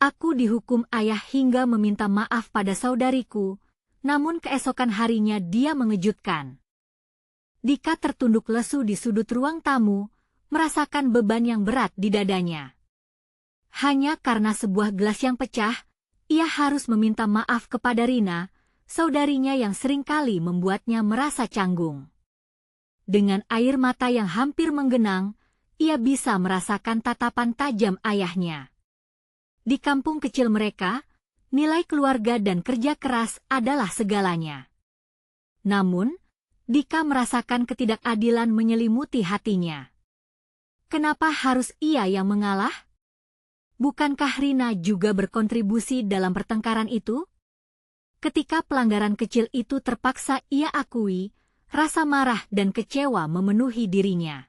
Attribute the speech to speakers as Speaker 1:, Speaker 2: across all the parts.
Speaker 1: Aku dihukum ayah hingga meminta maaf pada saudariku, namun keesokan harinya dia mengejutkan. Dika tertunduk lesu di sudut ruang tamu, merasakan beban yang berat di dadanya. Hanya karena sebuah gelas yang pecah, ia harus meminta maaf kepada Rina, saudarinya yang seringkali membuatnya merasa canggung. Dengan air mata yang hampir menggenang, ia bisa merasakan tatapan tajam ayahnya. Di kampung kecil mereka, nilai keluarga dan kerja keras adalah segalanya. Namun, Dika merasakan ketidakadilan menyelimuti hatinya. Kenapa harus ia yang mengalah? Bukankah Rina juga berkontribusi dalam pertengkaran itu? Ketika pelanggaran kecil itu terpaksa ia akui, rasa marah dan kecewa memenuhi dirinya.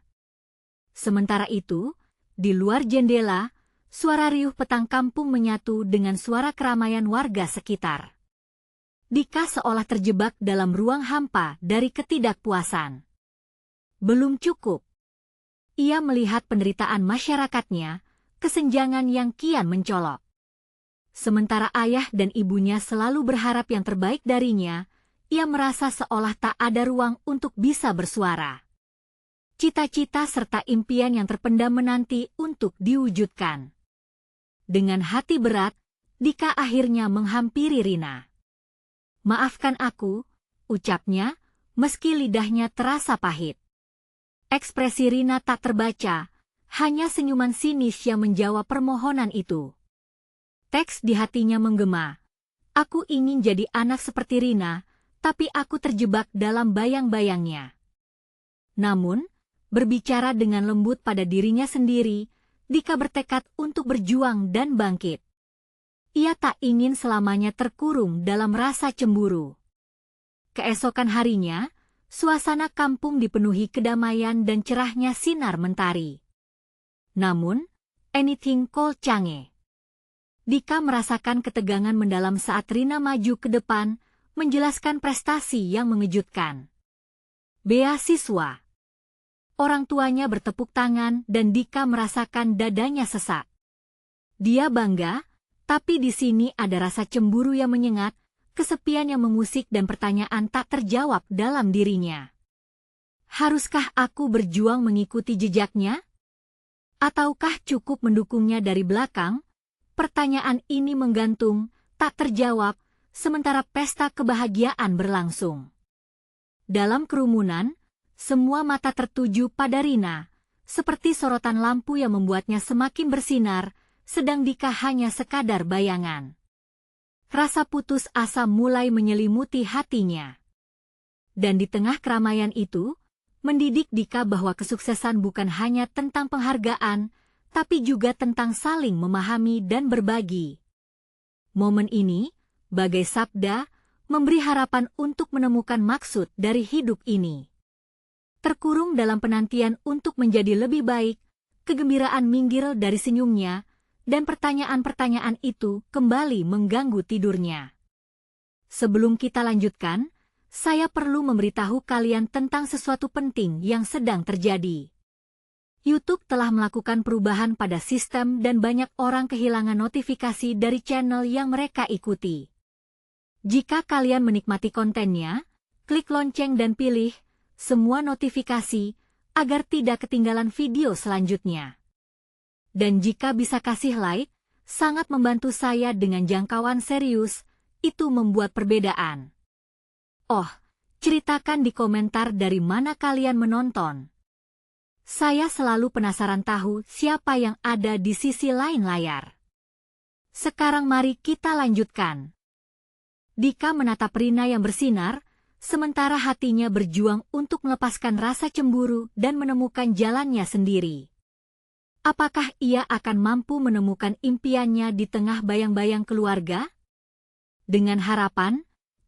Speaker 1: Sementara itu, di luar jendela, suara riuh petang kampung menyatu dengan suara keramaian warga sekitar. Dika seolah terjebak dalam ruang hampa dari ketidakpuasan. Belum cukup. Ia melihat penderitaan masyarakatnya, kesenjangan yang kian mencolok. Sementara ayah dan ibunya selalu berharap yang terbaik darinya, ia merasa seolah tak ada ruang untuk bisa bersuara. Cita-cita serta impian yang terpendam menanti untuk diwujudkan. Dengan hati berat, Dika akhirnya menghampiri Rina. "Maafkan aku," ucapnya, meski lidahnya terasa pahit. Ekspresi Rina tak terbaca, hanya senyuman sinis yang menjawab permohonan itu. Teks di hatinya menggema. "Aku ingin jadi anak seperti Rina, tapi aku terjebak dalam bayang-bayangnya." Namun, berbicara dengan lembut pada dirinya sendiri, Dika bertekad untuk berjuang dan bangkit. Ia tak ingin selamanya terkurung dalam rasa cemburu. Keesokan harinya, suasana kampung dipenuhi kedamaian dan cerahnya sinar mentari. Namun, anything cold cange. Dika merasakan ketegangan mendalam saat Rina maju ke depan, menjelaskan prestasi yang mengejutkan. Beasiswa. Orang tuanya bertepuk tangan dan Dika merasakan dadanya sesak. Dia bangga, tapi di sini ada rasa cemburu yang menyengat, kesepian yang mengusik dan pertanyaan tak terjawab dalam dirinya. Haruskah aku berjuang mengikuti jejaknya? Ataukah cukup mendukungnya dari belakang? Pertanyaan ini menggantung, tak terjawab, sementara pesta kebahagiaan berlangsung. Dalam kerumunan, semua mata tertuju pada Rina, seperti sorotan lampu yang membuatnya semakin bersinar, sedang Dika hanya sekadar bayangan. Rasa putus asa mulai menyelimuti hatinya. Dan di tengah keramaian itu, mendidik Dika bahwa kesuksesan bukan hanya tentang penghargaan, tapi juga tentang saling memahami dan berbagi. Momen ini, bagai sabda, memberi harapan untuk menemukan maksud dari hidup ini. Terkurung dalam penantian untuk menjadi lebih baik, kegembiraan minggir dari senyumnya, dan pertanyaan-pertanyaan itu kembali mengganggu tidurnya. Sebelum kita lanjutkan, saya perlu memberitahu kalian tentang sesuatu penting yang sedang terjadi. YouTube telah melakukan perubahan pada sistem dan banyak orang kehilangan notifikasi dari channel yang mereka ikuti. Jika kalian menikmati kontennya, klik lonceng dan pilih semua notifikasi agar tidak ketinggalan video selanjutnya. Dan jika bisa kasih like, sangat membantu saya dengan jangkauan serius, itu membuat perbedaan. Oh, ceritakan di komentar dari mana kalian menonton. Saya selalu penasaran tahu siapa yang ada di sisi lain layar. Sekarang mari kita lanjutkan. Dika menatap Rina yang bersinar, sementara hatinya berjuang untuk melepaskan rasa cemburu dan menemukan jalannya sendiri. Apakah ia akan mampu menemukan impiannya di tengah bayang-bayang keluarga? Dengan harapan,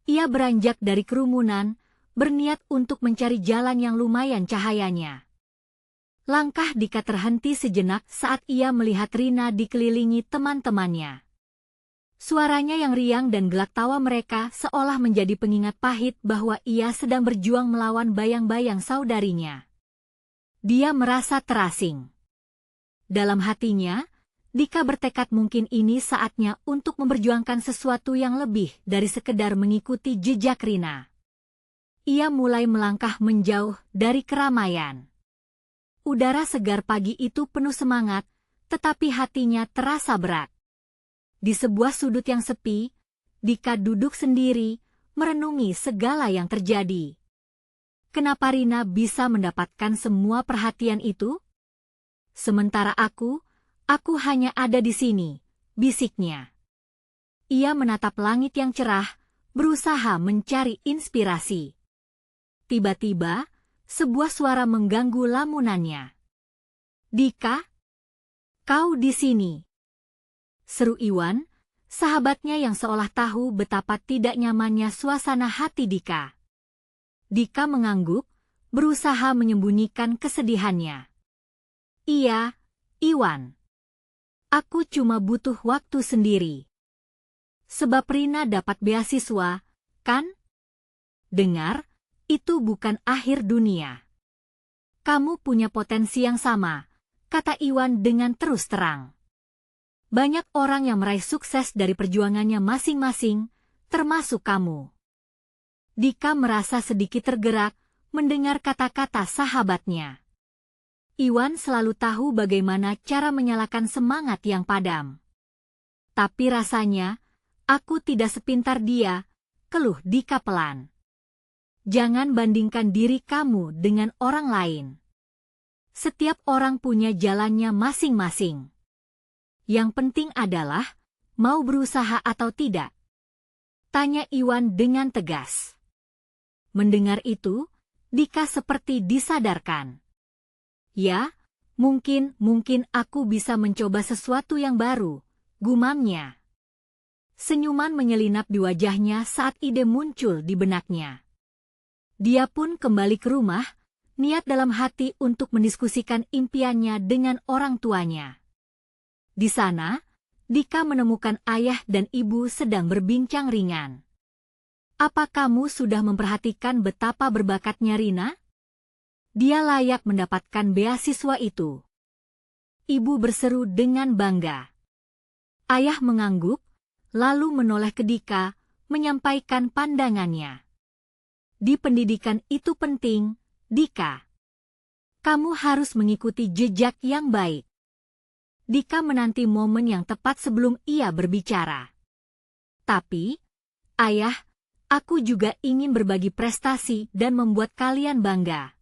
Speaker 1: ia beranjak dari kerumunan, berniat untuk mencari jalan yang lumayan cahayanya. Langkah Dika terhenti sejenak saat ia melihat Rina dikelilingi teman-temannya. Suaranya yang riang dan gelak tawa mereka seolah menjadi pengingat pahit bahwa ia sedang berjuang melawan bayang-bayang saudarinya. Dia merasa terasing. Dalam hatinya, Dika bertekad mungkin ini saatnya untuk memperjuangkan sesuatu yang lebih dari sekedar mengikuti jejak Rina. Ia mulai melangkah menjauh dari keramaian. Udara segar pagi itu penuh semangat, tetapi hatinya terasa berat. Di sebuah sudut yang sepi, Dika duduk sendiri, merenungi segala yang terjadi. Kenapa Rina bisa mendapatkan semua perhatian itu? Sementara aku hanya ada di sini, bisiknya. Ia menatap langit yang cerah, berusaha mencari inspirasi. Tiba-tiba, sebuah suara mengganggu lamunannya. "Dika, kau di sini?" seru Iwan, sahabatnya yang seolah tahu betapa tidak nyamannya suasana hati Dika. Dika mengangguk, berusaha menyembunyikan kesedihannya. "Iya, Iwan. Aku cuma butuh waktu sendiri. Sebab Rina dapat beasiswa, kan? Dengar, itu bukan akhir dunia. Kamu punya potensi yang sama," kata Iwan dengan terus terang. "Banyak orang yang meraih sukses dari perjuangannya masing-masing, termasuk kamu." Dika merasa sedikit tergerak mendengar kata-kata sahabatnya. Iwan selalu tahu bagaimana cara menyalakan semangat yang padam. "Tapi rasanya, aku tidak sepintar dia," keluh Dika pelan. "Jangan bandingkan diri kamu dengan orang lain. Setiap orang punya jalannya masing-masing. Yang penting adalah, mau berusaha atau tidak?" tanya Iwan dengan tegas. Mendengar itu, Dika seperti disadarkan. "Ya, mungkin aku bisa mencoba sesuatu yang baru," gumamnya. Senyuman menyelinap di wajahnya saat ide muncul di benaknya. Dia pun kembali ke rumah, niat dalam hati untuk mendiskusikan impiannya dengan orang tuanya. Di sana, Dika menemukan ayah dan ibu sedang berbincang ringan. "Apa kamu sudah memperhatikan betapa berbakatnya Rina? Dia layak mendapatkan beasiswa itu," ibu berseru dengan bangga. Ayah mengangguk, lalu menoleh ke Dika, menyampaikan pandangannya. "Di pendidikan itu penting, Dika. Kamu harus mengikuti jejak yang baik." Dika menanti momen yang tepat sebelum ia berbicara. "Tapi, ayah, aku juga ingin berbagi prestasi dan membuat kalian bangga.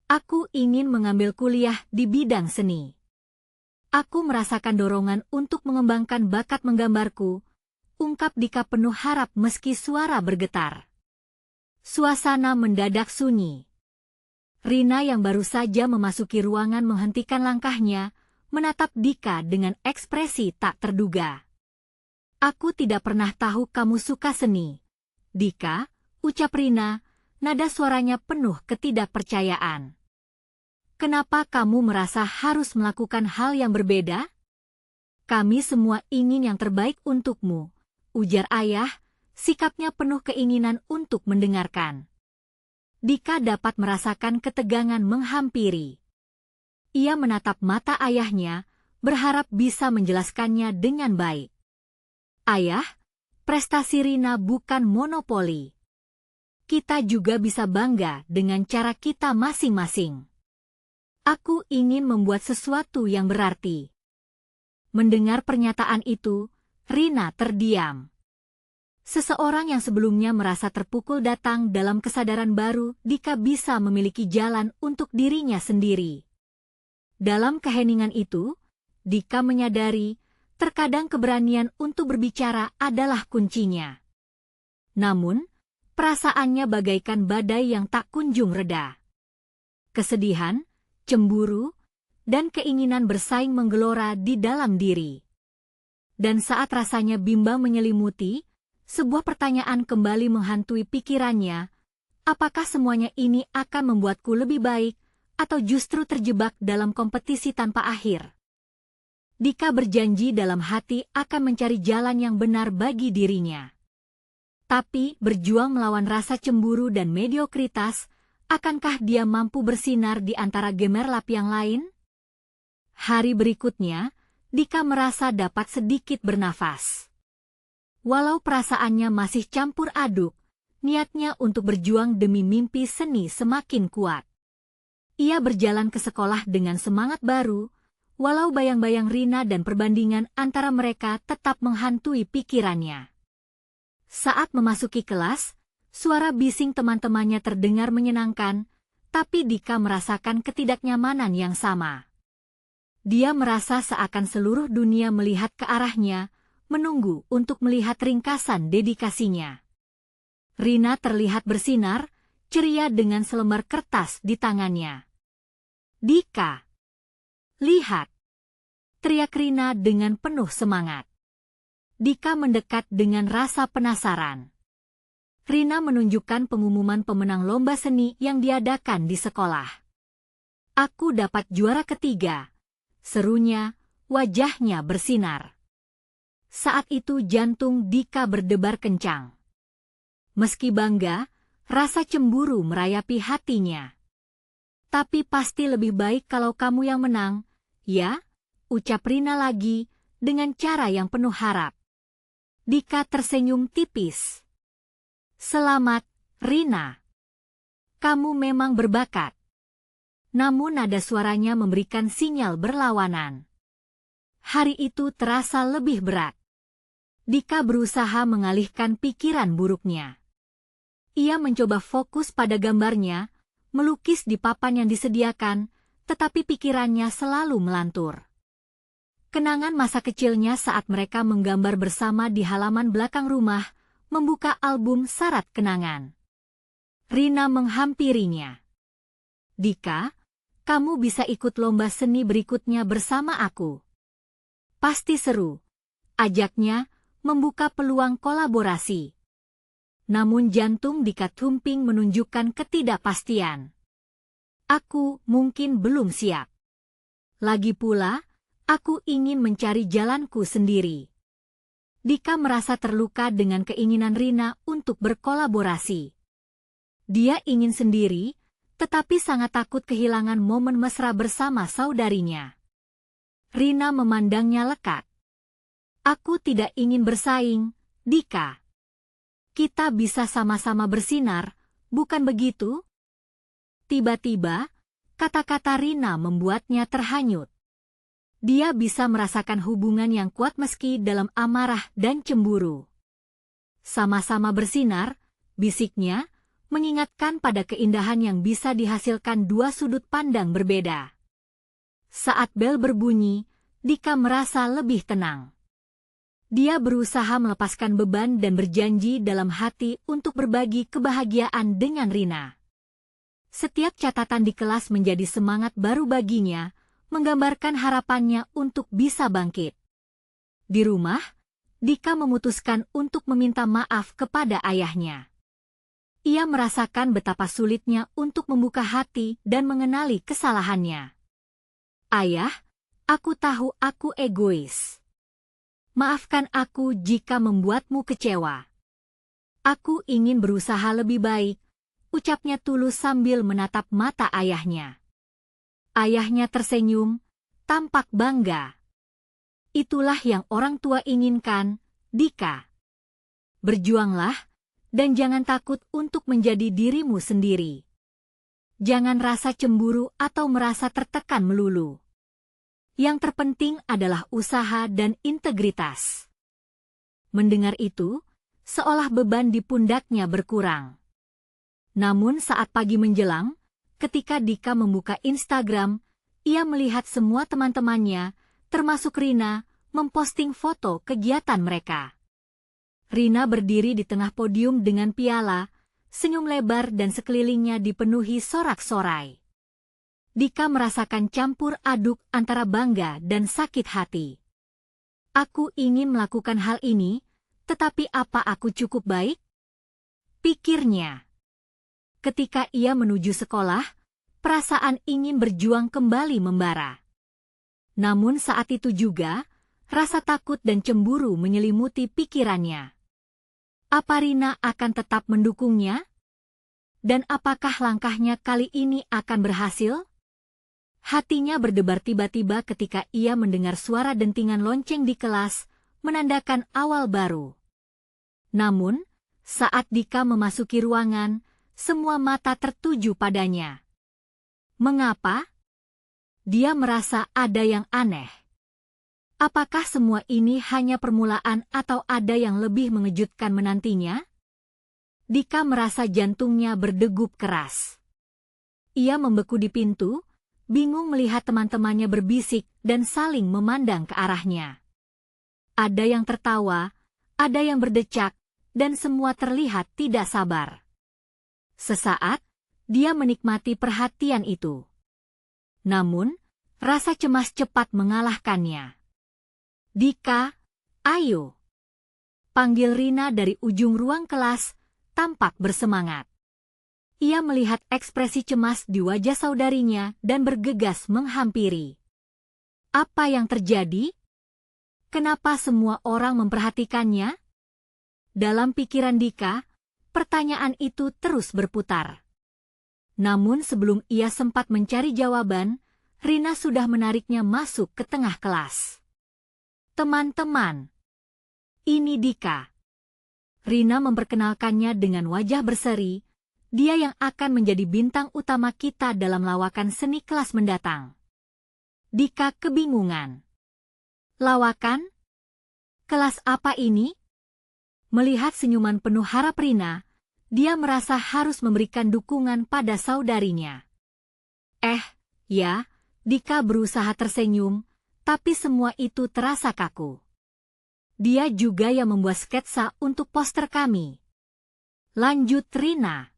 Speaker 1: Aku ingin mengambil kuliah di bidang seni. Aku merasakan dorongan untuk mengembangkan bakat menggambarku," ungkap Dika penuh harap meski suara bergetar. Suasana mendadak sunyi. Rina yang baru saja memasuki ruangan menghentikan langkahnya, menatap Dika dengan ekspresi tak terduga. "Aku tidak pernah tahu kamu suka seni, Dika," ucap Rina, nada suaranya penuh ketidakpercayaan. "Kenapa kamu merasa harus melakukan hal yang berbeda?" "Kami semua ingin yang terbaik untukmu," ujar ayah, sikapnya penuh keinginan untuk mendengarkan. Dika dapat merasakan ketegangan menghampiri. Ia menatap mata ayahnya, berharap bisa menjelaskannya dengan baik. "Ayah, prestasi Rina bukan monopoli. Kita juga bisa bangga dengan cara kita masing-masing. Aku ingin membuat sesuatu yang berarti." Mendengar pernyataan itu, Rina terdiam. Seseorang yang sebelumnya merasa terpukul datang dalam kesadaran baru, Dika bisa memiliki jalan untuk dirinya sendiri. Dalam keheningan itu, Dika menyadari, terkadang keberanian untuk berbicara adalah kuncinya. Namun, perasaannya bagaikan badai yang tak kunjung reda. Kesedihan, cemburu, dan keinginan bersaing menggelora di dalam diri. Dan saat rasanya bimbang menyelimuti, sebuah pertanyaan kembali menghantui pikirannya, apakah semuanya ini akan membuatku lebih baik, atau justru terjebak dalam kompetisi tanpa akhir? Dika berjanji dalam hati akan mencari jalan yang benar bagi dirinya. Tapi berjuang melawan rasa cemburu dan mediokritas, akankah dia mampu bersinar di antara gemerlap yang lain? Hari berikutnya, Dika merasa dapat sedikit bernafas. Walau perasaannya masih campur aduk, niatnya untuk berjuang demi mimpi seni semakin kuat. Ia berjalan ke sekolah dengan semangat baru, walau bayang-bayang Rina dan perbandingan antara mereka tetap menghantui pikirannya. Saat memasuki kelas, suara bising teman-temannya terdengar menyenangkan, tapi Dika merasakan ketidaknyamanan yang sama. Dia merasa seakan seluruh dunia melihat ke arahnya, menunggu untuk melihat ringkasan dedikasinya. Rina terlihat bersinar, ceria dengan selembar kertas di tangannya. "Dika, lihat!" teriak Rina dengan penuh semangat. Dika mendekat dengan rasa penasaran. Rina menunjukkan pengumuman pemenang lomba seni yang diadakan di sekolah. "Aku dapat juara ketiga," serunya, wajahnya bersinar. Saat itu jantung Dika berdebar kencang. Meski bangga, rasa cemburu merayapi hatinya. "Tapi pasti lebih baik kalau kamu yang menang, ya?" ucap Rina lagi, dengan cara yang penuh harap. Dika tersenyum tipis. "Selamat, Rina. Kamu memang berbakat." Namun nada suaranya memberikan sinyal berlawanan. Hari itu terasa lebih berat. Dika berusaha mengalihkan pikiran buruknya. Ia mencoba fokus pada gambarnya, melukis di papan yang disediakan, tetapi pikirannya selalu melantur. Kenangan masa kecilnya saat mereka menggambar bersama di halaman belakang rumah, membuka album syarat kenangan. Rina menghampirinya. "Dika, kamu bisa ikut lomba seni berikutnya bersama aku. Pasti seru," ajaknya, membuka peluang kolaborasi. Namun jantung Dika tumping menunjukkan ketidakpastian. "Aku mungkin belum siap. Lagi pula, aku ingin mencari jalanku sendiri." Dika merasa terluka dengan keinginan Rina untuk berkolaborasi. Dia ingin sendiri, tetapi sangat takut kehilangan momen mesra bersama saudarinya. Rina memandangnya lekat. "Aku tidak ingin bersaing, Dika. Kita bisa sama-sama bersinar, bukan begitu?" Tiba-tiba, kata-kata Rina membuatnya terhanyut. Dia bisa merasakan hubungan yang kuat meski dalam amarah dan cemburu. "Sama-sama bersinar," bisiknya, mengingatkan pada keindahan yang bisa dihasilkan dua sudut pandang berbeda. Saat bel berbunyi, Dika merasa lebih tenang. Dia berusaha melepaskan beban dan berjanji dalam hati untuk berbagi kebahagiaan dengan Rina. Setiap catatan di kelas menjadi semangat baru baginya, menggambarkan harapannya untuk bisa bangkit. Di rumah, Dika memutuskan untuk meminta maaf kepada ayahnya. Ia merasakan betapa sulitnya untuk membuka hati dan mengenali kesalahannya. "Ayah, aku tahu aku egois. Maafkan aku jika membuatmu kecewa. Aku ingin berusaha lebih baik," ucapnya tulus sambil menatap mata ayahnya. Ayahnya tersenyum, tampak bangga. "Itulah yang orang tua inginkan, Dika. Berjuanglah, dan jangan takut untuk menjadi dirimu sendiri. Jangan rasa cemburu atau merasa tertekan melulu. Yang terpenting adalah usaha dan integritas." Mendengar itu, seolah beban di pundaknya berkurang. Namun saat pagi menjelang, ketika Dika membuka Instagram, ia melihat semua teman-temannya, termasuk Rina, memposting foto kegiatan mereka. Rina berdiri di tengah podium dengan piala, senyum lebar dan sekelilingnya dipenuhi sorak-sorai. Dika merasakan campur aduk antara bangga dan sakit hati. "Aku ingin melakukan hal ini, tetapi apa aku cukup baik?" pikirnya. Ketika ia menuju sekolah, perasaan ingin berjuang kembali membara. Namun saat itu juga, rasa takut dan cemburu menyelimuti pikirannya. Apa Rina akan tetap mendukungnya? Dan apakah langkahnya kali ini akan berhasil? Hatinya berdebar tiba-tiba ketika ia mendengar suara dentingan lonceng di kelas, menandakan awal baru. Namun, saat Dika memasuki ruangan, semua mata tertuju padanya. Mengapa? Dia merasa ada yang aneh. Apakah semua ini hanya permulaan atau ada yang lebih mengejutkan menantinya? Dika merasa jantungnya berdegup keras. Ia membeku di pintu, bingung melihat teman-temannya berbisik dan saling memandang ke arahnya. Ada yang tertawa, ada yang berdecak, dan semua terlihat tidak sabar. Sesaat, dia menikmati perhatian itu. Namun, rasa cemas cepat mengalahkannya. Dika, ayo. Panggil Rina dari ujung ruang kelas, tampak bersemangat. Ia melihat ekspresi cemas di wajah saudarinya dan bergegas menghampiri. Apa yang terjadi? Kenapa semua orang memperhatikannya? Dalam pikiran Dika, pertanyaan itu terus berputar. Namun sebelum ia sempat mencari jawaban, Rina sudah menariknya masuk ke tengah kelas. Teman-teman, ini Dika. Rina memperkenalkannya dengan wajah berseri. Dia yang akan menjadi bintang utama kita dalam lawakan seni kelas mendatang. Dika kebingungan. Lawakan? Kelas apa ini? Melihat senyuman penuh harap Rina, dia merasa harus memberikan dukungan pada saudarinya. Ya, Dika berusaha tersenyum, tapi semua itu terasa kaku. Dia juga yang membuat sketsa untuk poster kami. Lanjut Rina.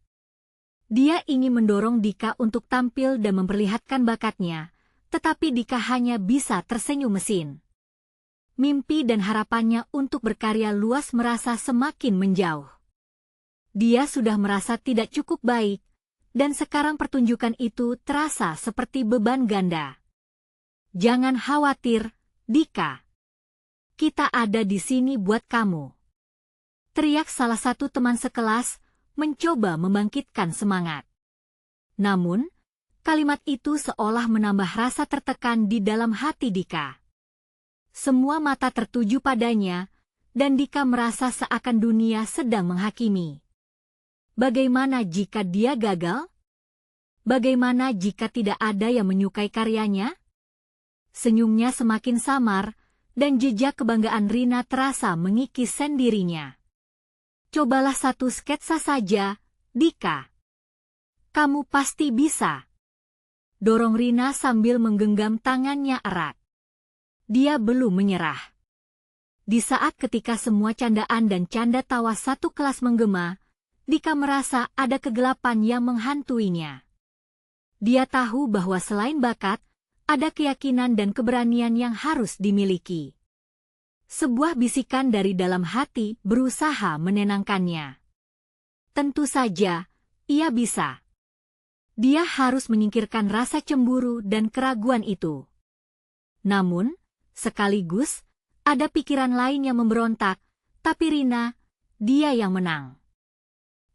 Speaker 1: Dia ingin mendorong Dika untuk tampil dan memperlihatkan bakatnya, tetapi Dika hanya bisa tersenyum mesin. Mimpi dan harapannya untuk berkarya luas merasa semakin menjauh. Dia sudah merasa tidak cukup baik, dan sekarang pertunjukan itu terasa seperti beban ganda. Jangan khawatir, Dika. Kita ada di sini buat kamu. Teriak salah satu teman sekelas, mencoba membangkitkan semangat. Namun, kalimat itu seolah menambah rasa tertekan di dalam hati Dika. Semua mata tertuju padanya, dan Dika merasa seakan dunia sedang menghakimi. Bagaimana jika dia gagal? Bagaimana jika tidak ada yang menyukai karyanya? Senyumnya semakin samar, dan jejak kebanggaan Rina terasa mengikis sendirinya. Cobalah satu sketsa saja, Dika. Kamu pasti bisa. Dorong Rina sambil menggenggam tangannya erat. Dia belum menyerah. Di saat ketika semua candaan dan canda tawa satu kelas menggema, Dika merasa ada kegelapan yang menghantuinya. Dia tahu bahwa selain bakat, ada keyakinan dan keberanian yang harus dimiliki. Sebuah bisikan dari dalam hati berusaha menenangkannya. Tentu saja, ia bisa. Dia harus menyingkirkan rasa cemburu dan keraguan itu. Namun, sekaligus, ada pikiran lain yang memberontak, tapi Rina, dia yang menang.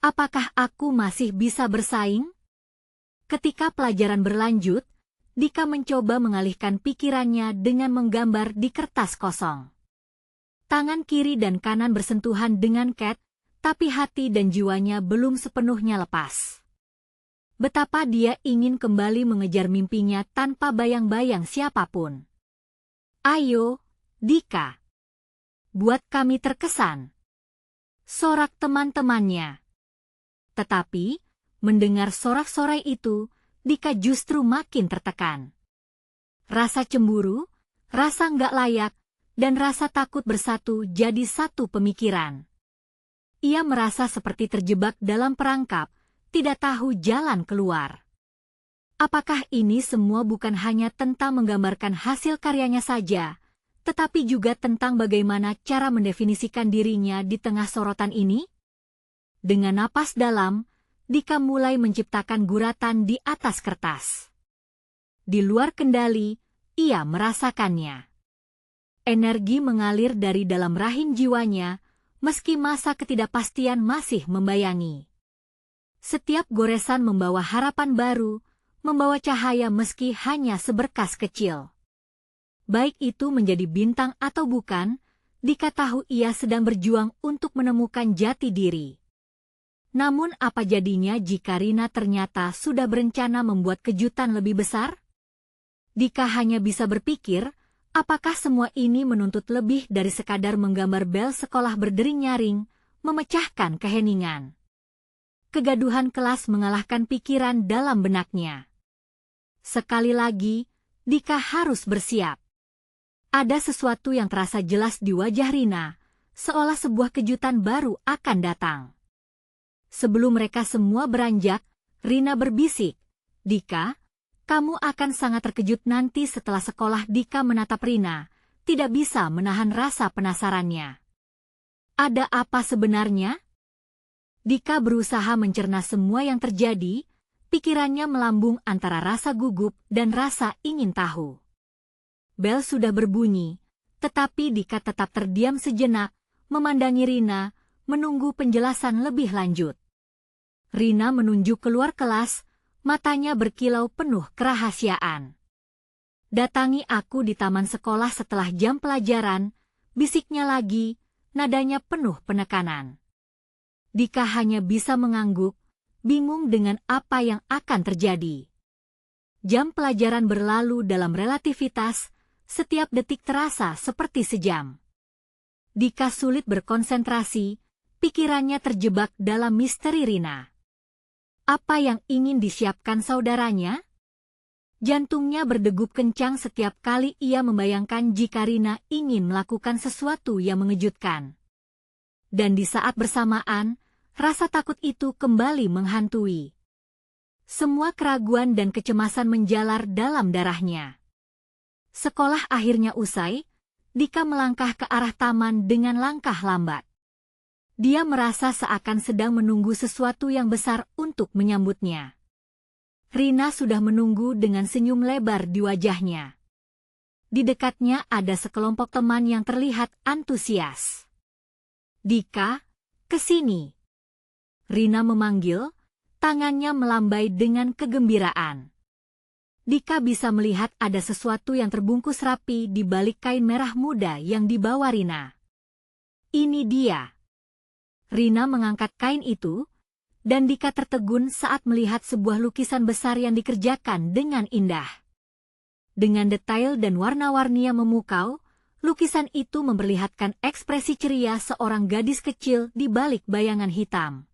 Speaker 1: Apakah aku masih bisa bersaing? Ketika pelajaran berlanjut, Dika mencoba mengalihkan pikirannya dengan menggambar di kertas kosong. Tangan kiri dan kanan bersentuhan dengan cat, tapi hati dan jiwanya belum sepenuhnya lepas. Betapa dia ingin kembali mengejar mimpinya tanpa bayang-bayang siapapun. Ayo, Dika. Buat kami terkesan. Sorak teman-temannya. Tetapi, mendengar sorak-sorai itu, Dika justru makin tertekan. Rasa cemburu, rasa nggak layak, dan rasa takut bersatu jadi satu pemikiran. Ia merasa seperti terjebak dalam perangkap, tidak tahu jalan keluar. Apakah ini semua bukan hanya tentang menggambarkan hasil karyanya saja, tetapi juga tentang bagaimana cara mendefinisikan dirinya di tengah sorotan ini? Dengan napas dalam, Dika mulai menciptakan guratan di atas kertas. Di luar kendali, ia merasakannya. Energi mengalir dari dalam rahim jiwanya, meski masa ketidakpastian masih membayangi. Setiap goresan membawa harapan baru, membawa cahaya meski hanya seberkas kecil. Baik itu menjadi bintang atau bukan, Dika tahu ia sedang berjuang untuk menemukan jati diri. Namun apa jadinya jika Rina ternyata sudah berencana membuat kejutan lebih besar? Dika hanya bisa berpikir, apakah semua ini menuntut lebih dari sekadar menggambar bel sekolah berdering-nyaring, memecahkan keheningan. Kegaduhan kelas mengalahkan pikiran dalam benaknya. Sekali lagi, Dika harus bersiap. Ada sesuatu yang terasa jelas di wajah Rina, seolah sebuah kejutan baru akan datang. Sebelum mereka semua beranjak, Rina berbisik, "Dika, kamu akan sangat terkejut nanti setelah sekolah." Dika menatap Rina, tidak bisa menahan rasa penasarannya. Ada apa sebenarnya? Dika berusaha mencerna semua yang terjadi, pikirannya melambung antara rasa gugup dan rasa ingin tahu. Bel sudah berbunyi, tetapi Dika tetap terdiam sejenak, memandangi Rina, menunggu penjelasan lebih lanjut. Rina menunjuk keluar kelas, matanya berkilau penuh kerahasiaan. "Datangi aku di taman sekolah setelah jam pelajaran," bisiknya lagi, nadanya penuh penekanan. Dika hanya bisa mengangguk, bingung dengan apa yang akan terjadi. Jam pelajaran berlalu dalam relativitas, setiap detik terasa seperti sejam. Dika sulit berkonsentrasi, pikirannya terjebak dalam misteri Rina. Apa yang ingin disiapkan saudaranya? Jantungnya berdegup kencang setiap kali ia membayangkan jika Rina ingin melakukan sesuatu yang mengejutkan. Dan di saat bersamaan, rasa takut itu kembali menghantui. Semua keraguan dan kecemasan menjalar dalam darahnya. Sekolah akhirnya usai, Dika melangkah ke arah taman dengan langkah lambat. Dia merasa seakan sedang menunggu sesuatu yang besar untuk menyambutnya. Rina sudah menunggu dengan senyum lebar di wajahnya. Di dekatnya ada sekelompok teman yang terlihat antusias. "Dika, kesini." Rina memanggil, tangannya melambai dengan kegembiraan. Dika bisa melihat ada sesuatu yang terbungkus rapi di balik kain merah muda yang dibawa Rina. "Ini dia." Rina mengangkat kain itu, dan Dika tertegun saat melihat sebuah lukisan besar yang dikerjakan dengan indah. Dengan detail dan warna-warni yang memukau, lukisan itu memperlihatkan ekspresi ceria seorang gadis kecil di balik bayangan hitam.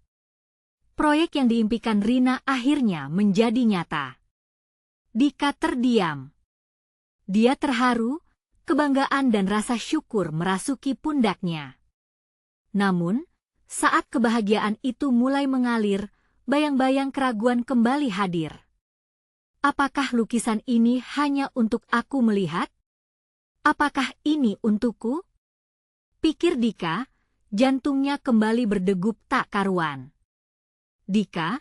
Speaker 1: Proyek yang diimpikan Rina akhirnya menjadi nyata. Dika terdiam. Dia terharu, kebanggaan dan rasa syukur merasuki pundaknya. Namun, saat kebahagiaan itu mulai mengalir, bayang-bayang keraguan kembali hadir. Apakah lukisan ini hanya untuk aku melihat? Apakah ini untukku? Pikir Dika, jantungnya kembali berdegup tak karuan. "Dika,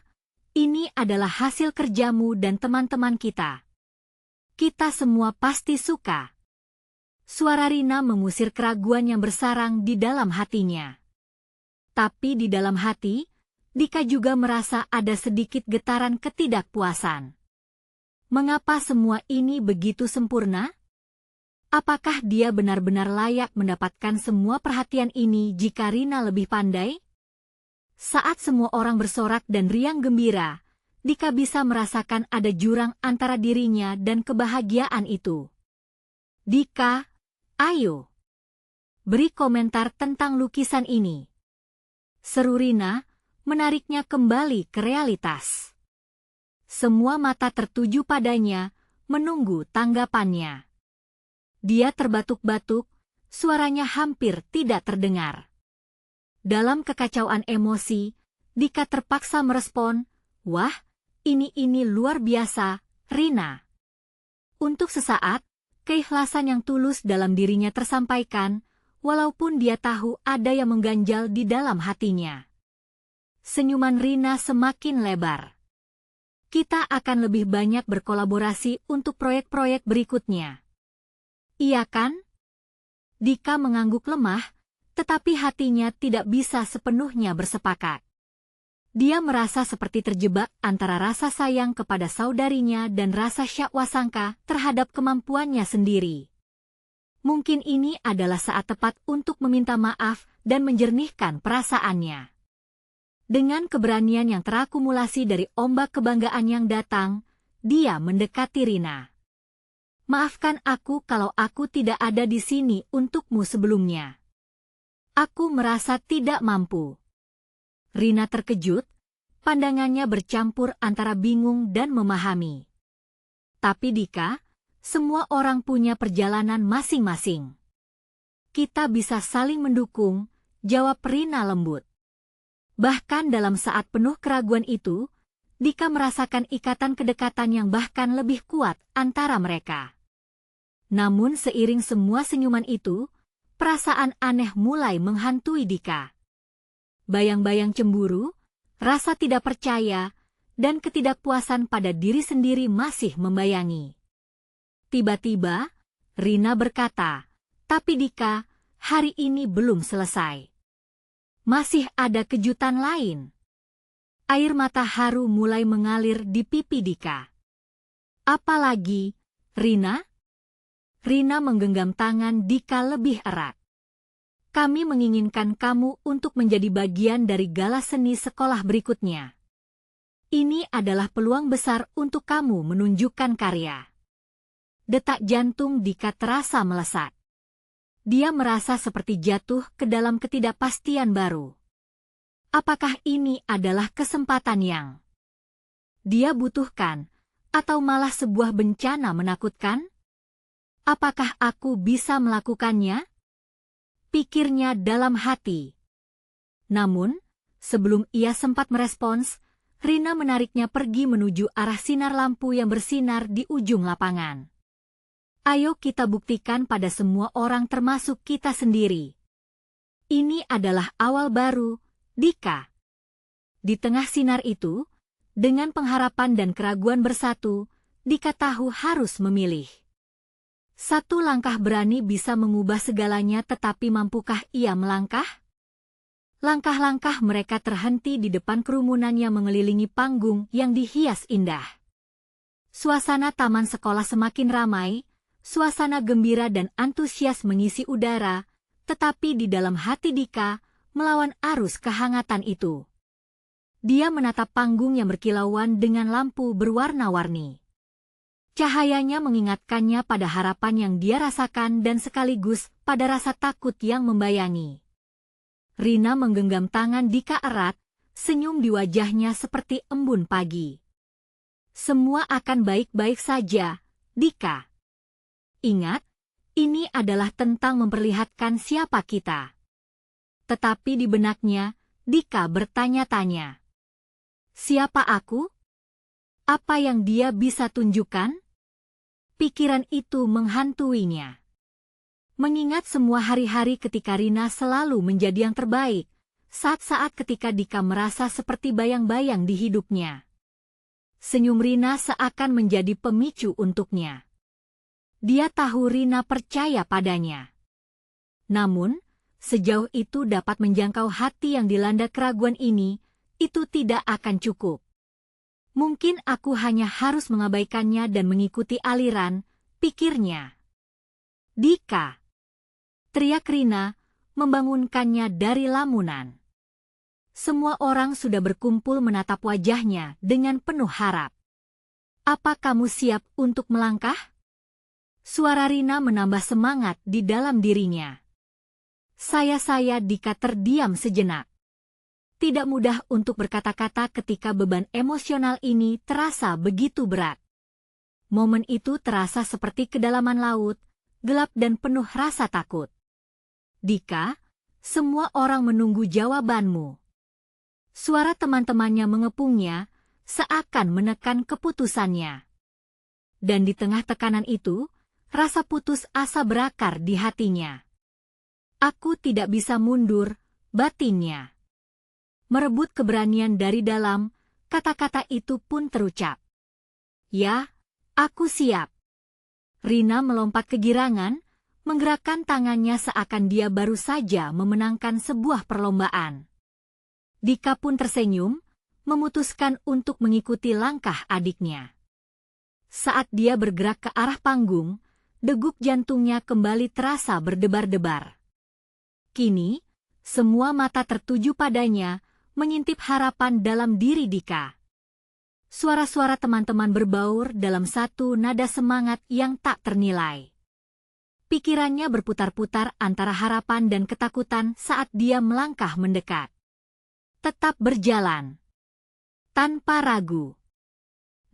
Speaker 1: ini adalah hasil kerjamu dan teman-teman kita. Kita semua pasti suka." Suara Rina mengusir keraguan yang bersarang di dalam hatinya. Tapi di dalam hati, Dika juga merasa ada sedikit getaran ketidakpuasan. Mengapa semua ini begitu sempurna? Apakah dia benar-benar layak mendapatkan semua perhatian ini jika Rina lebih pandai? Saat semua orang bersorak dan riang gembira, Dika bisa merasakan ada jurang antara dirinya dan kebahagiaan itu. "Dika, ayo. Beri komentar tentang lukisan ini." Seru Rina, menariknya kembali ke realitas. Semua mata tertuju padanya, menunggu tanggapannya. Dia terbatuk-batuk, suaranya hampir tidak terdengar. Dalam kekacauan emosi, Dika terpaksa merespon, "Wah, ini luar biasa, Rina." Untuk sesaat, keikhlasan yang tulus dalam dirinya tersampaikan, walaupun dia tahu ada yang mengganjal di dalam hatinya. Senyuman Rina semakin lebar. "Kita akan lebih banyak berkolaborasi untuk proyek-proyek berikutnya. Iya kan?" Dika mengangguk lemah, tetapi hatinya tidak bisa sepenuhnya bersepakat. Dia merasa seperti terjebak antara rasa sayang kepada saudarinya dan rasa syakwasangka terhadap kemampuannya sendiri. Mungkin ini adalah saat tepat untuk meminta maaf dan menjernihkan perasaannya. Dengan keberanian yang terakumulasi dari ombak kebanggaan yang datang, dia mendekati Rina. Maafkan aku kalau aku tidak ada di sini untukmu sebelumnya. Aku merasa tidak mampu. Rina terkejut, pandangannya bercampur antara bingung dan memahami. Tapi Dika, semua orang punya perjalanan masing-masing. Kita bisa saling mendukung, jawab Rina lembut. Bahkan dalam saat penuh keraguan itu, Dika merasakan ikatan kedekatan yang bahkan lebih kuat antara mereka. Namun seiring semua senyuman itu, perasaan aneh mulai menghantui Dika. Bayang-bayang cemburu, rasa tidak percaya, dan ketidakpuasan pada diri sendiri masih membayangi. Tiba-tiba, Rina berkata, "Tapi Dika, hari ini belum selesai. Masih ada kejutan lain." Air mata haru mulai mengalir di pipi Dika. "Apalagi, Rina?" Rina menggenggam tangan Dika lebih erat. "Kami menginginkan kamu untuk menjadi bagian dari gala seni sekolah berikutnya. Ini adalah peluang besar untuk kamu menunjukkan karya." Detak jantung Dika terasa melesat. Dia merasa seperti jatuh ke dalam ketidakpastian baru. Apakah ini adalah kesempatan yang dia butuhkan, atau malah sebuah bencana menakutkan? Apakah aku bisa melakukannya? Pikirnya dalam hati. Namun, sebelum ia sempat merespons, Rina menariknya pergi menuju arah sinar lampu yang bersinar di ujung lapangan. "Ayo kita buktikan pada semua orang termasuk kita sendiri. Ini adalah awal baru, Dika." Di tengah sinar itu, dengan pengharapan dan keraguan bersatu, Dika tahu harus memilih. Satu langkah berani bisa mengubah segalanya, tetapi mampukah ia melangkah? Langkah-langkah mereka terhenti di depan kerumunan yang mengelilingi panggung yang dihias indah. Suasana taman sekolah semakin ramai, suasana gembira dan antusias mengisi udara, tetapi di dalam hati Dika, melawan arus kehangatan itu. Dia menatap panggung yang berkilauan dengan lampu berwarna-warni. Cahayanya mengingatkannya pada harapan yang dia rasakan dan sekaligus pada rasa takut yang membayangi. Rina menggenggam tangan Dika erat, senyum di wajahnya seperti embun pagi. "Semua akan baik-baik saja, Dika. Ingat, ini adalah tentang memperlihatkan siapa kita." Tetapi di benaknya, Dika bertanya-tanya. Siapa aku? Apa yang dia bisa tunjukkan? Pikiran itu menghantuinya. Mengingat semua hari-hari ketika Rina selalu menjadi yang terbaik, saat-saat ketika Dika merasa seperti bayang-bayang di hidupnya. Senyum Rina seakan menjadi pemicu untuknya. Dia tahu Rina percaya padanya. Namun, sejauh itu dapat menjangkau hati yang dilanda keraguan ini, itu tidak akan cukup. Mungkin aku hanya harus mengabaikannya dan mengikuti aliran, pikirnya. Dika! Teriak Rina, membangunkannya dari lamunan. Semua orang sudah berkumpul menatap wajahnya dengan penuh harap. Apa kamu siap untuk melangkah? Suara Rina menambah semangat di dalam dirinya. Saya Dika terdiam sejenak. Tidak mudah untuk berkata-kata ketika beban emosional ini terasa begitu berat. Momen itu terasa seperti kedalaman laut, gelap dan penuh rasa takut. Dika, semua orang menunggu jawabanmu. Suara teman-temannya mengepungnya, seakan menekan keputusannya. Dan di tengah tekanan itu, rasa putus asa berakar di hatinya. Aku tidak bisa mundur, batinnya. Merebut keberanian dari dalam, kata-kata itu pun terucap. Ya, aku siap. Rina melompat kegirangan, menggerakkan tangannya seakan dia baru saja memenangkan sebuah perlombaan. Dika pun tersenyum, memutuskan untuk mengikuti langkah adiknya. Saat dia bergerak ke arah panggung, degup jantungnya kembali terasa berdebar-debar. Kini, semua mata tertuju padanya, mengintip harapan dalam diri Dika. Suara-suara teman-teman berbaur dalam satu nada semangat yang tak ternilai. Pikirannya berputar-putar antara harapan dan ketakutan saat dia melangkah mendekat. Tetap berjalan. Tanpa ragu.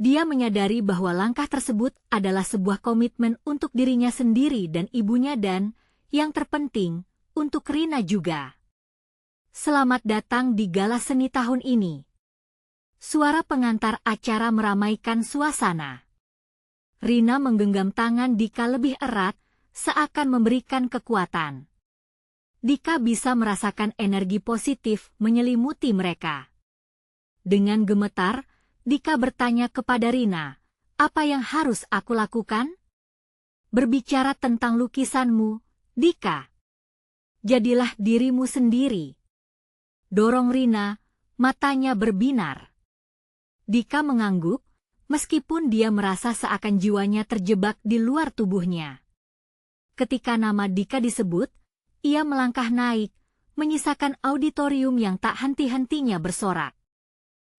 Speaker 1: Dia menyadari bahwa langkah tersebut adalah sebuah komitmen untuk dirinya sendiri dan ibunya dan, yang terpenting, untuk Rina juga. Selamat datang di gala seni tahun ini. Suara pengantar acara meramaikan suasana. Rina menggenggam tangan Dika lebih erat, seakan memberikan kekuatan. Dika bisa merasakan energi positif menyelimuti mereka. Dengan gemetar, Dika bertanya kepada Rina, "Apa yang harus aku lakukan?" "Berbicara tentang lukisanmu, Dika. Jadilah dirimu sendiri." Dorong Rina, matanya berbinar. Dika mengangguk, meskipun dia merasa seakan jiwanya terjebak di luar tubuhnya. Ketika nama Dika disebut, ia melangkah naik, menyisakan auditorium yang tak henti-hentinya bersorak.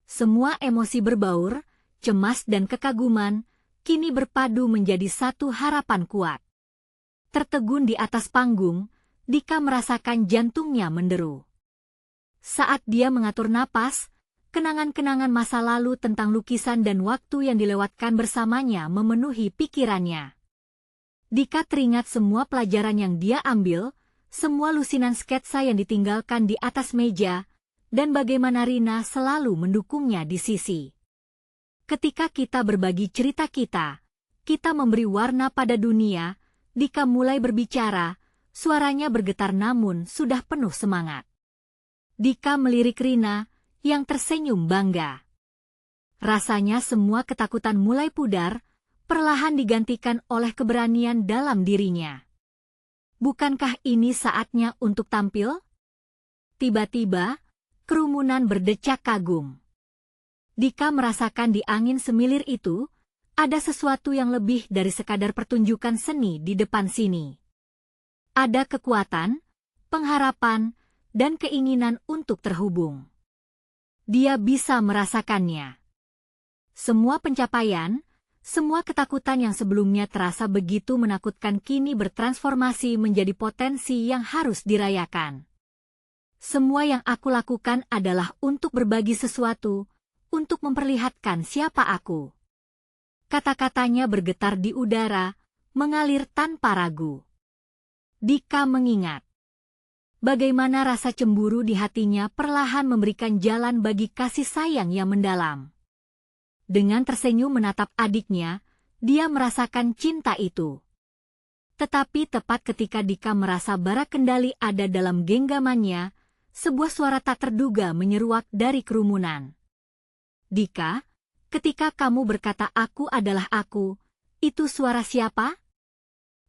Speaker 1: Semua emosi berbaur, cemas dan kekaguman, kini berpadu menjadi satu harapan kuat. Tertegun di atas panggung, Dika merasakan jantungnya menderu. Saat dia mengatur napas, kenangan-kenangan masa lalu tentang lukisan dan waktu yang dilewatkan bersamanya memenuhi pikirannya. Dika teringat semua pelajaran yang dia ambil, semua lusinan sketsa yang ditinggalkan di atas meja, dan bagaimana Rina selalu mendukungnya di sisi. Ketika kita berbagi cerita kita memberi warna pada dunia. Dika mulai berbicara, suaranya bergetar namun sudah penuh semangat. Dika melirik Rina, yang tersenyum bangga. Rasanya semua ketakutan mulai pudar, perlahan digantikan oleh keberanian dalam dirinya. Bukankah ini saatnya untuk tampil? Tiba-tiba, kerumunan berdecak kagum. Dika merasakan di angin semilir itu, ada sesuatu yang lebih dari sekadar pertunjukan seni di depan sini. Ada kekuatan, pengharapan, dan keinginan untuk terhubung. Dia bisa merasakannya. Semua pencapaian, semua ketakutan yang sebelumnya terasa begitu menakutkan kini bertransformasi menjadi potensi yang harus dirayakan. Semua yang aku lakukan adalah untuk berbagi sesuatu, untuk memperlihatkan siapa aku. Kata-katanya bergetar di udara, mengalir tanpa ragu. Dika mengingat bagaimana rasa cemburu di hatinya perlahan memberikan jalan bagi kasih sayang yang mendalam. Dengan tersenyum menatap adiknya, dia merasakan cinta itu. Tetapi tepat ketika Dika merasa bara kendali ada dalam genggamannya, sebuah suara tak terduga menyeruak dari kerumunan. "Dika, ketika kamu berkata aku adalah aku, itu suara siapa?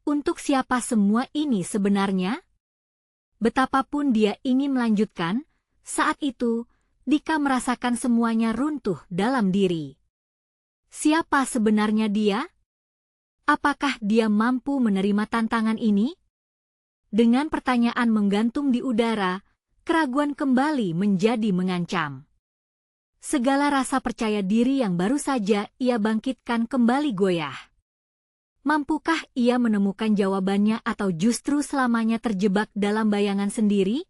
Speaker 1: Untuk siapa semua ini sebenarnya?" Betapapun dia ingin melanjutkan, saat itu, Dika merasakan semuanya runtuh dalam diri. Siapa sebenarnya dia? Apakah dia mampu menerima tantangan ini? Dengan pertanyaan menggantung di udara, keraguan kembali menjadi mengancam. Segala rasa percaya diri yang baru saja ia bangkitkan kembali goyah. Mampukah ia menemukan jawabannya atau justru selamanya terjebak dalam bayangan sendiri?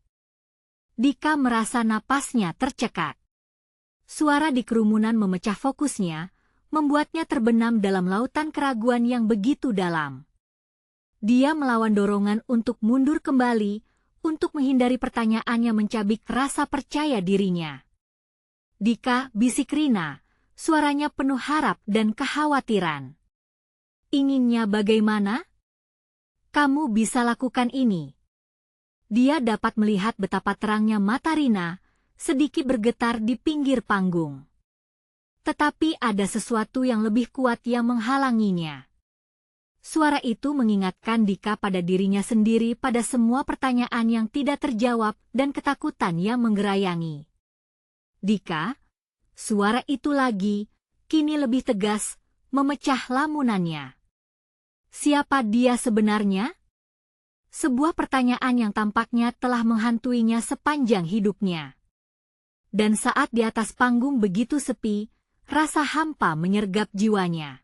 Speaker 1: Dika merasa napasnya tercekat. Suara di kerumunan memecah fokusnya, membuatnya terbenam dalam lautan keraguan yang begitu dalam. Dia melawan dorongan untuk mundur kembali, untuk menghindari pertanyaan yang mencabik rasa percaya dirinya. "Dika," bisik Rina, suaranya penuh harap dan kekhawatiran. "Inginnya bagaimana? Kamu bisa lakukan ini." Dia dapat melihat betapa terangnya mata Rina, sedikit bergetar di pinggir panggung. Tetapi ada sesuatu yang lebih kuat yang menghalanginya. Suara itu mengingatkan Dika pada dirinya sendiri, pada semua pertanyaan yang tidak terjawab dan ketakutan yang menggerayangi. "Dika, Suara itu lagi, kini lebih tegas, memecah lamunannya. Siapa dia sebenarnya? Sebuah pertanyaan yang tampaknya telah menghantuinya sepanjang hidupnya. Dan saat di atas panggung begitu sepi, rasa hampa menyergap jiwanya.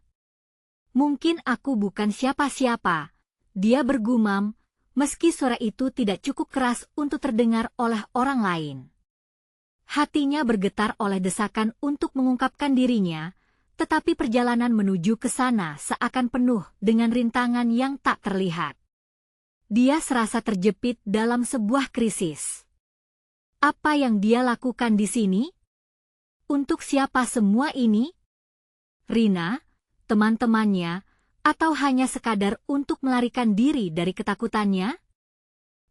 Speaker 1: Mungkin aku bukan siapa-siapa, dia bergumam, meski suara itu tidak cukup keras untuk terdengar oleh orang lain. Hatinya bergetar oleh desakan untuk mengungkapkan dirinya, tetapi perjalanan menuju ke sana seakan penuh dengan rintangan yang tak terlihat. Dia serasa terjepit dalam sebuah krisis. Apa yang dia lakukan di sini? Untuk siapa semua ini? Rina, teman-temannya, atau hanya sekadar untuk melarikan diri dari ketakutannya?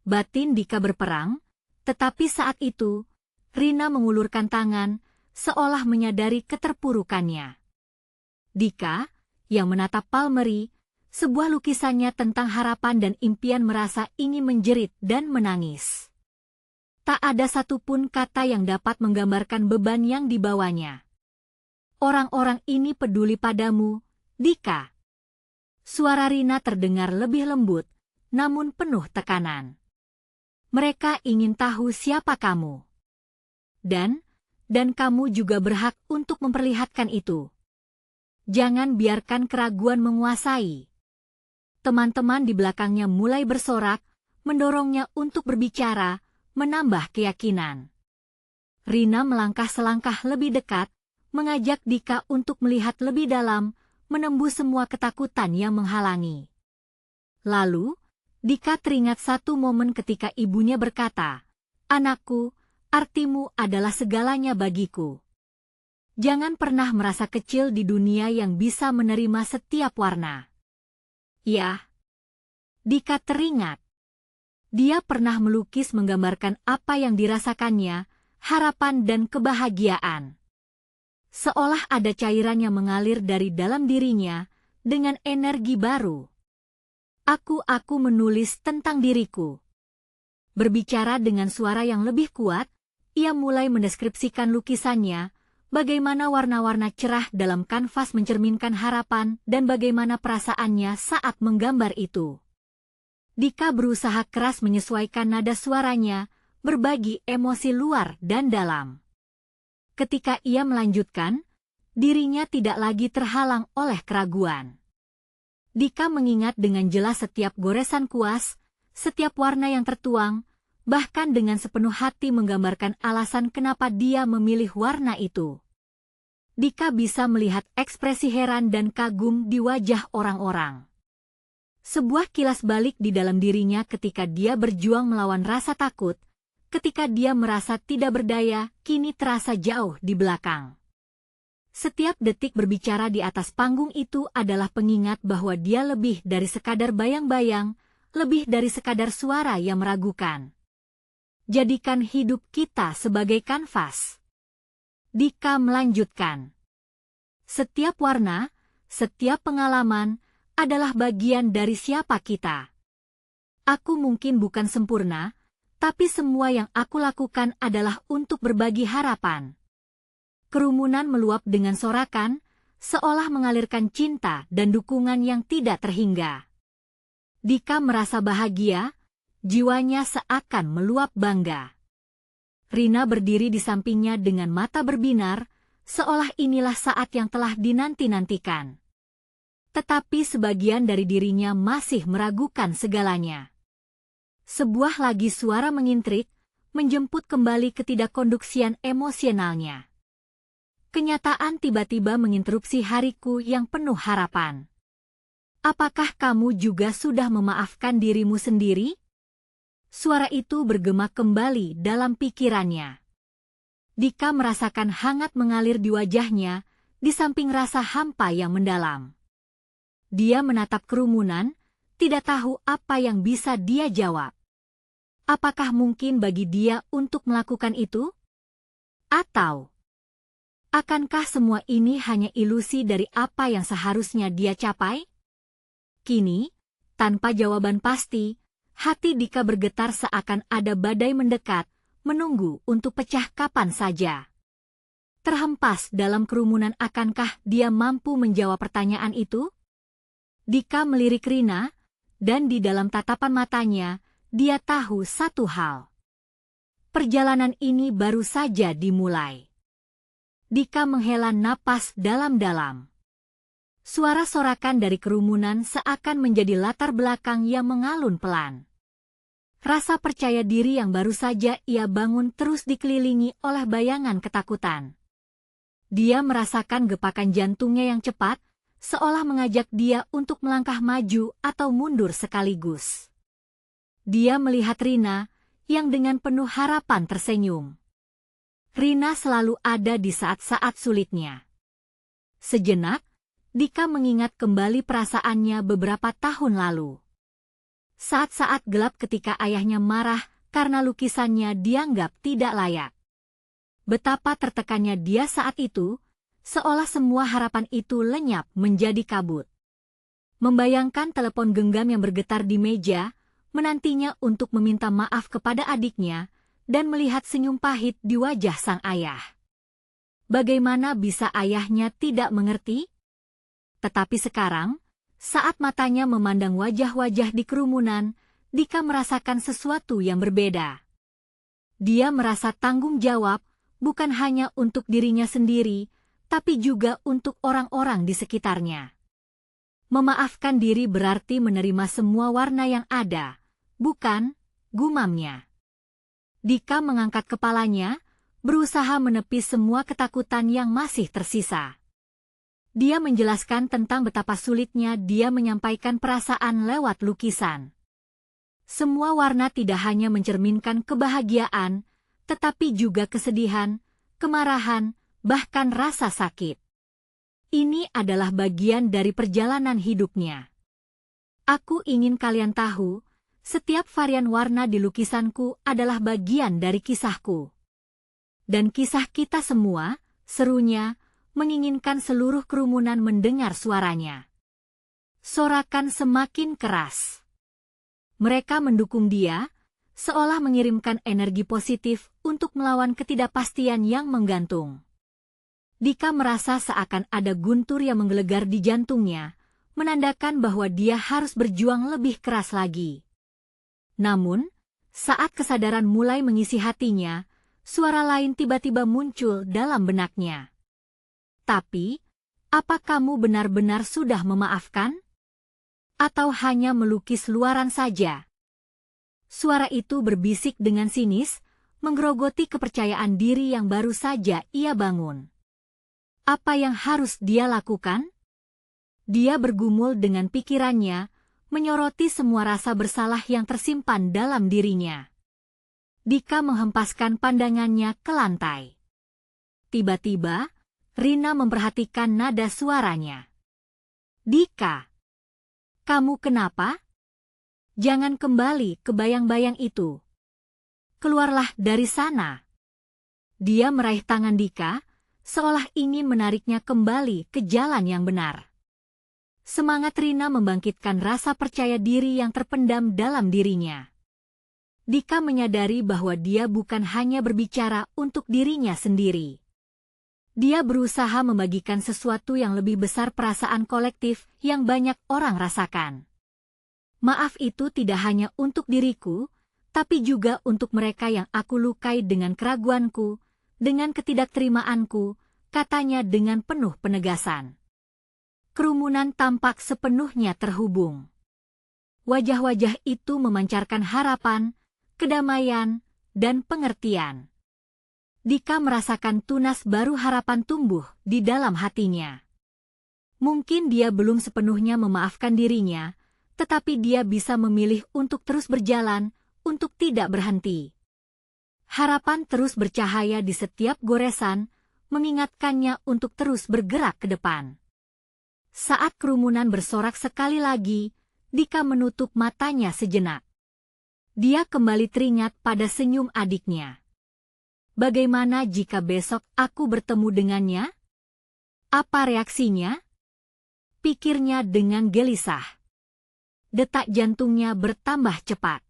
Speaker 1: Batin Dika berperang, tetapi saat itu, Rina mengulurkan tangan, seolah menyadari keterpurukannya. Dika, yang menatap Palmeri, sebuah lukisannya tentang harapan dan impian merasa ingin menjerit dan menangis. Tak ada satupun kata yang dapat menggambarkan beban yang dibawanya. Orang-orang ini peduli padamu, Dika. Suara Rina terdengar lebih lembut, namun penuh tekanan. Mereka ingin tahu siapa kamu. Dan kamu juga berhak untuk memperlihatkan itu. Jangan biarkan keraguan menguasai. Teman-teman di belakangnya mulai bersorak, mendorongnya untuk berbicara, menambah keyakinan. Rina melangkah selangkah lebih dekat, mengajak Dika untuk melihat lebih dalam, menembus semua ketakutan yang menghalangi. Lalu, Dika teringat satu momen ketika ibunya berkata, "Anakku, artimu adalah segalanya bagiku. Jangan pernah merasa kecil di dunia yang bisa menerima setiap warna." Ya, Dika teringat. Dia pernah melukis menggambarkan apa yang dirasakannya, harapan dan kebahagiaan. Seolah ada cairan yang mengalir dari dalam dirinya, dengan energi baru. Aku menulis tentang diriku. Berbicara dengan suara yang lebih kuat, ia mulai mendeskripsikan lukisannya, bagaimana warna-warna cerah dalam kanvas mencerminkan harapan dan bagaimana perasaannya saat menggambar itu. Dika berusaha keras menyesuaikan nada suaranya, berbagi emosi luar dan dalam. Ketika ia melanjutkan, dirinya tidak lagi terhalang oleh keraguan. Dika mengingat dengan jelas setiap goresan kuas, setiap warna yang tertuang, bahkan dengan sepenuh hati menggambarkan alasan kenapa dia memilih warna itu. Dika bisa melihat ekspresi heran dan kagum di wajah orang-orang. Sebuah kilas balik di dalam dirinya ketika dia berjuang melawan rasa takut, ketika dia merasa tidak berdaya, kini terasa jauh di belakang. Setiap detik berbicara di atas panggung itu adalah pengingat bahwa dia lebih dari sekadar bayang-bayang, lebih dari sekadar suara yang meragukan. Jadikan hidup kita sebagai kanvas. Dika melanjutkan. Setiap warna, setiap pengalaman, adalah bagian dari siapa kita. Aku mungkin bukan sempurna, tapi semua yang aku lakukan adalah untuk berbagi harapan. Kerumunan meluap dengan sorakan, seolah mengalirkan cinta dan dukungan yang tidak terhingga. Dika merasa bahagia, jiwanya seakan meluap bangga. Rina berdiri di sampingnya dengan mata berbinar, seolah inilah saat yang telah dinanti-nantikan. Tetapi sebagian dari dirinya masih meragukan segalanya. Sebuah lagi suara mengintrik, menjemput kembali ketidakkonduksian emosionalnya. Kenyataan tiba-tiba menginterupsi hariku yang penuh harapan. Apakah kamu juga sudah memaafkan dirimu sendiri? Suara itu bergema kembali dalam pikirannya. Dika merasakan hangat mengalir di wajahnya, di samping rasa hampa yang mendalam. Dia menatap kerumunan, tidak tahu apa yang bisa dia jawab. Apakah mungkin bagi dia untuk melakukan itu? Atau akankah semua ini hanya ilusi dari apa yang seharusnya dia capai? Kini, tanpa jawaban pasti, hati Dika bergetar seakan ada badai mendekat, menunggu untuk pecah kapan saja. Terhempas dalam kerumunan, akankah dia mampu menjawab pertanyaan itu? Dika melirik Rina, dan di dalam tatapan matanya, dia tahu satu hal. Perjalanan ini baru saja dimulai. Dika menghela napas dalam-dalam. Suara sorakan dari kerumunan seakan menjadi latar belakang yang mengalun pelan. Rasa percaya diri yang baru saja ia bangun terus dikelilingi oleh bayangan ketakutan. Dia merasakan gepakan jantungnya yang cepat, seolah mengajak dia untuk melangkah maju atau mundur sekaligus. Dia melihat Rina, yang dengan penuh harapan tersenyum. Rina selalu ada di saat-saat sulitnya. Sejenak, Dika mengingat kembali perasaannya beberapa tahun lalu. Saat-saat gelap ketika ayahnya marah karena lukisannya dianggap tidak layak. Betapa tertekannya dia saat itu, seolah semua harapan itu lenyap menjadi kabut. Membayangkan telepon genggam yang bergetar di meja, menantinya untuk meminta maaf kepada adiknya, dan melihat senyum pahit di wajah sang ayah. Bagaimana bisa ayahnya tidak mengerti? Tetapi sekarang, saat matanya memandang wajah-wajah di kerumunan, Dika merasakan sesuatu yang berbeda. Dia merasa tanggung jawab, bukan hanya untuk dirinya sendiri, tapi juga untuk orang-orang di sekitarnya. Memaafkan diri berarti menerima semua warna yang ada, bukan? Gumamnya. Dika mengangkat kepalanya, berusaha menepis semua ketakutan yang masih tersisa. Dia menjelaskan tentang betapa sulitnya dia menyampaikan perasaan lewat lukisan. Semua warna tidak hanya mencerminkan kebahagiaan, tetapi juga kesedihan, kemarahan, bahkan rasa sakit. Ini adalah bagian dari perjalanan hidupnya. Aku ingin kalian tahu, setiap varian warna di lukisanku adalah bagian dari kisahku. Dan kisah kita semua, serunya, menginginkan seluruh kerumunan mendengar suaranya. Sorakan semakin keras. Mereka mendukung dia, seolah mengirimkan energi positif untuk melawan ketidakpastian yang menggantung. Dika merasa seakan ada guntur yang menggelegar di jantungnya, menandakan bahwa dia harus berjuang lebih keras lagi. Namun, saat kesadaran mulai mengisi hatinya, suara lain tiba-tiba muncul dalam benaknya. Tapi, apa kamu benar-benar sudah memaafkan? Atau hanya melukis luaran saja? Suara itu berbisik dengan sinis, menggerogoti kepercayaan diri yang baru saja ia bangun. Apa yang harus dia lakukan? Dia bergumul dengan pikirannya, menyoroti semua rasa bersalah yang tersimpan dalam dirinya. Dika menghempaskan pandangannya ke lantai. Tiba-tiba, Rina memperhatikan nada suaranya. Dika, kamu kenapa? Jangan kembali ke bayang-bayang itu. Keluarlah dari sana. Dia meraih tangan Dika, seolah ingin menariknya kembali ke jalan yang benar. Semangat Rina membangkitkan rasa percaya diri yang terpendam dalam dirinya. Dika menyadari bahwa dia bukan hanya berbicara untuk dirinya sendiri. Dia berusaha membagikan sesuatu yang lebih besar, perasaan kolektif yang banyak orang rasakan. Maaf itu tidak hanya untuk diriku, tapi juga untuk mereka yang aku lukai dengan keraguanku, dengan ketidakterimaanku, katanya dengan penuh penegasan. Kerumunan tampak sepenuhnya terhubung. Wajah-wajah itu memancarkan harapan, kedamaian, dan pengertian. Dika merasakan tunas baru harapan tumbuh di dalam hatinya. Mungkin dia belum sepenuhnya memaafkan dirinya, tetapi dia bisa memilih untuk terus berjalan, untuk tidak berhenti. Harapan terus bercahaya di setiap goresan, mengingatkannya untuk terus bergerak ke depan. Saat kerumunan bersorak sekali lagi, Dika menutup matanya sejenak. Dia kembali teringat pada senyum adiknya. Bagaimana jika besok aku bertemu dengannya? Apa reaksinya? Pikirnya dengan gelisah. Detak jantungnya bertambah cepat.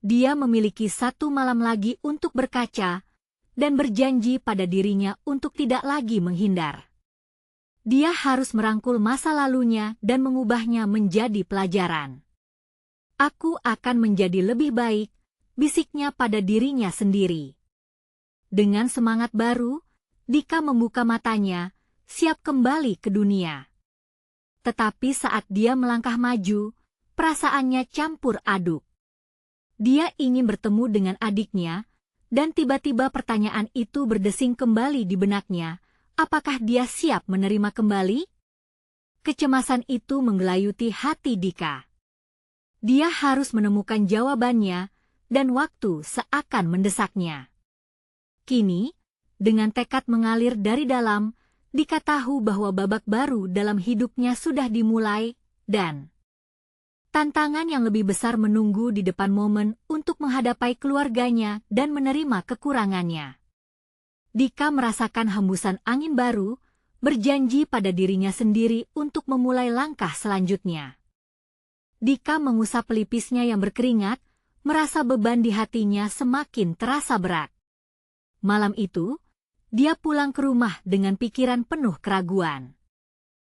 Speaker 1: Dia memiliki satu malam lagi untuk berkaca, dan berjanji pada dirinya untuk tidak lagi menghindar. Dia harus merangkul masa lalunya dan mengubahnya menjadi pelajaran. Aku akan menjadi lebih baik, bisiknya pada dirinya sendiri. Dengan semangat baru, Dika membuka matanya, siap kembali ke dunia. Tetapi saat dia melangkah maju, perasaannya campur aduk. Dia ingin bertemu dengan adiknya, dan tiba-tiba pertanyaan itu berdesing kembali di benaknya, apakah dia siap menerima kembali? Kecemasan itu menggelayuti hati Dika. Dia harus menemukan jawabannya, dan waktu seakan mendesaknya. Kini, dengan tekad mengalir dari dalam, Dika tahu bahwa babak baru dalam hidupnya sudah dimulai, dan tantangan yang lebih besar menunggu di depan momen untuk menghadapi keluarganya dan menerima kekurangannya. Dika merasakan hembusan angin baru, berjanji pada dirinya sendiri untuk memulai langkah selanjutnya. Dika mengusap pelipisnya yang berkeringat, merasa beban di hatinya semakin terasa berat. Malam itu, dia pulang ke rumah dengan pikiran penuh keraguan.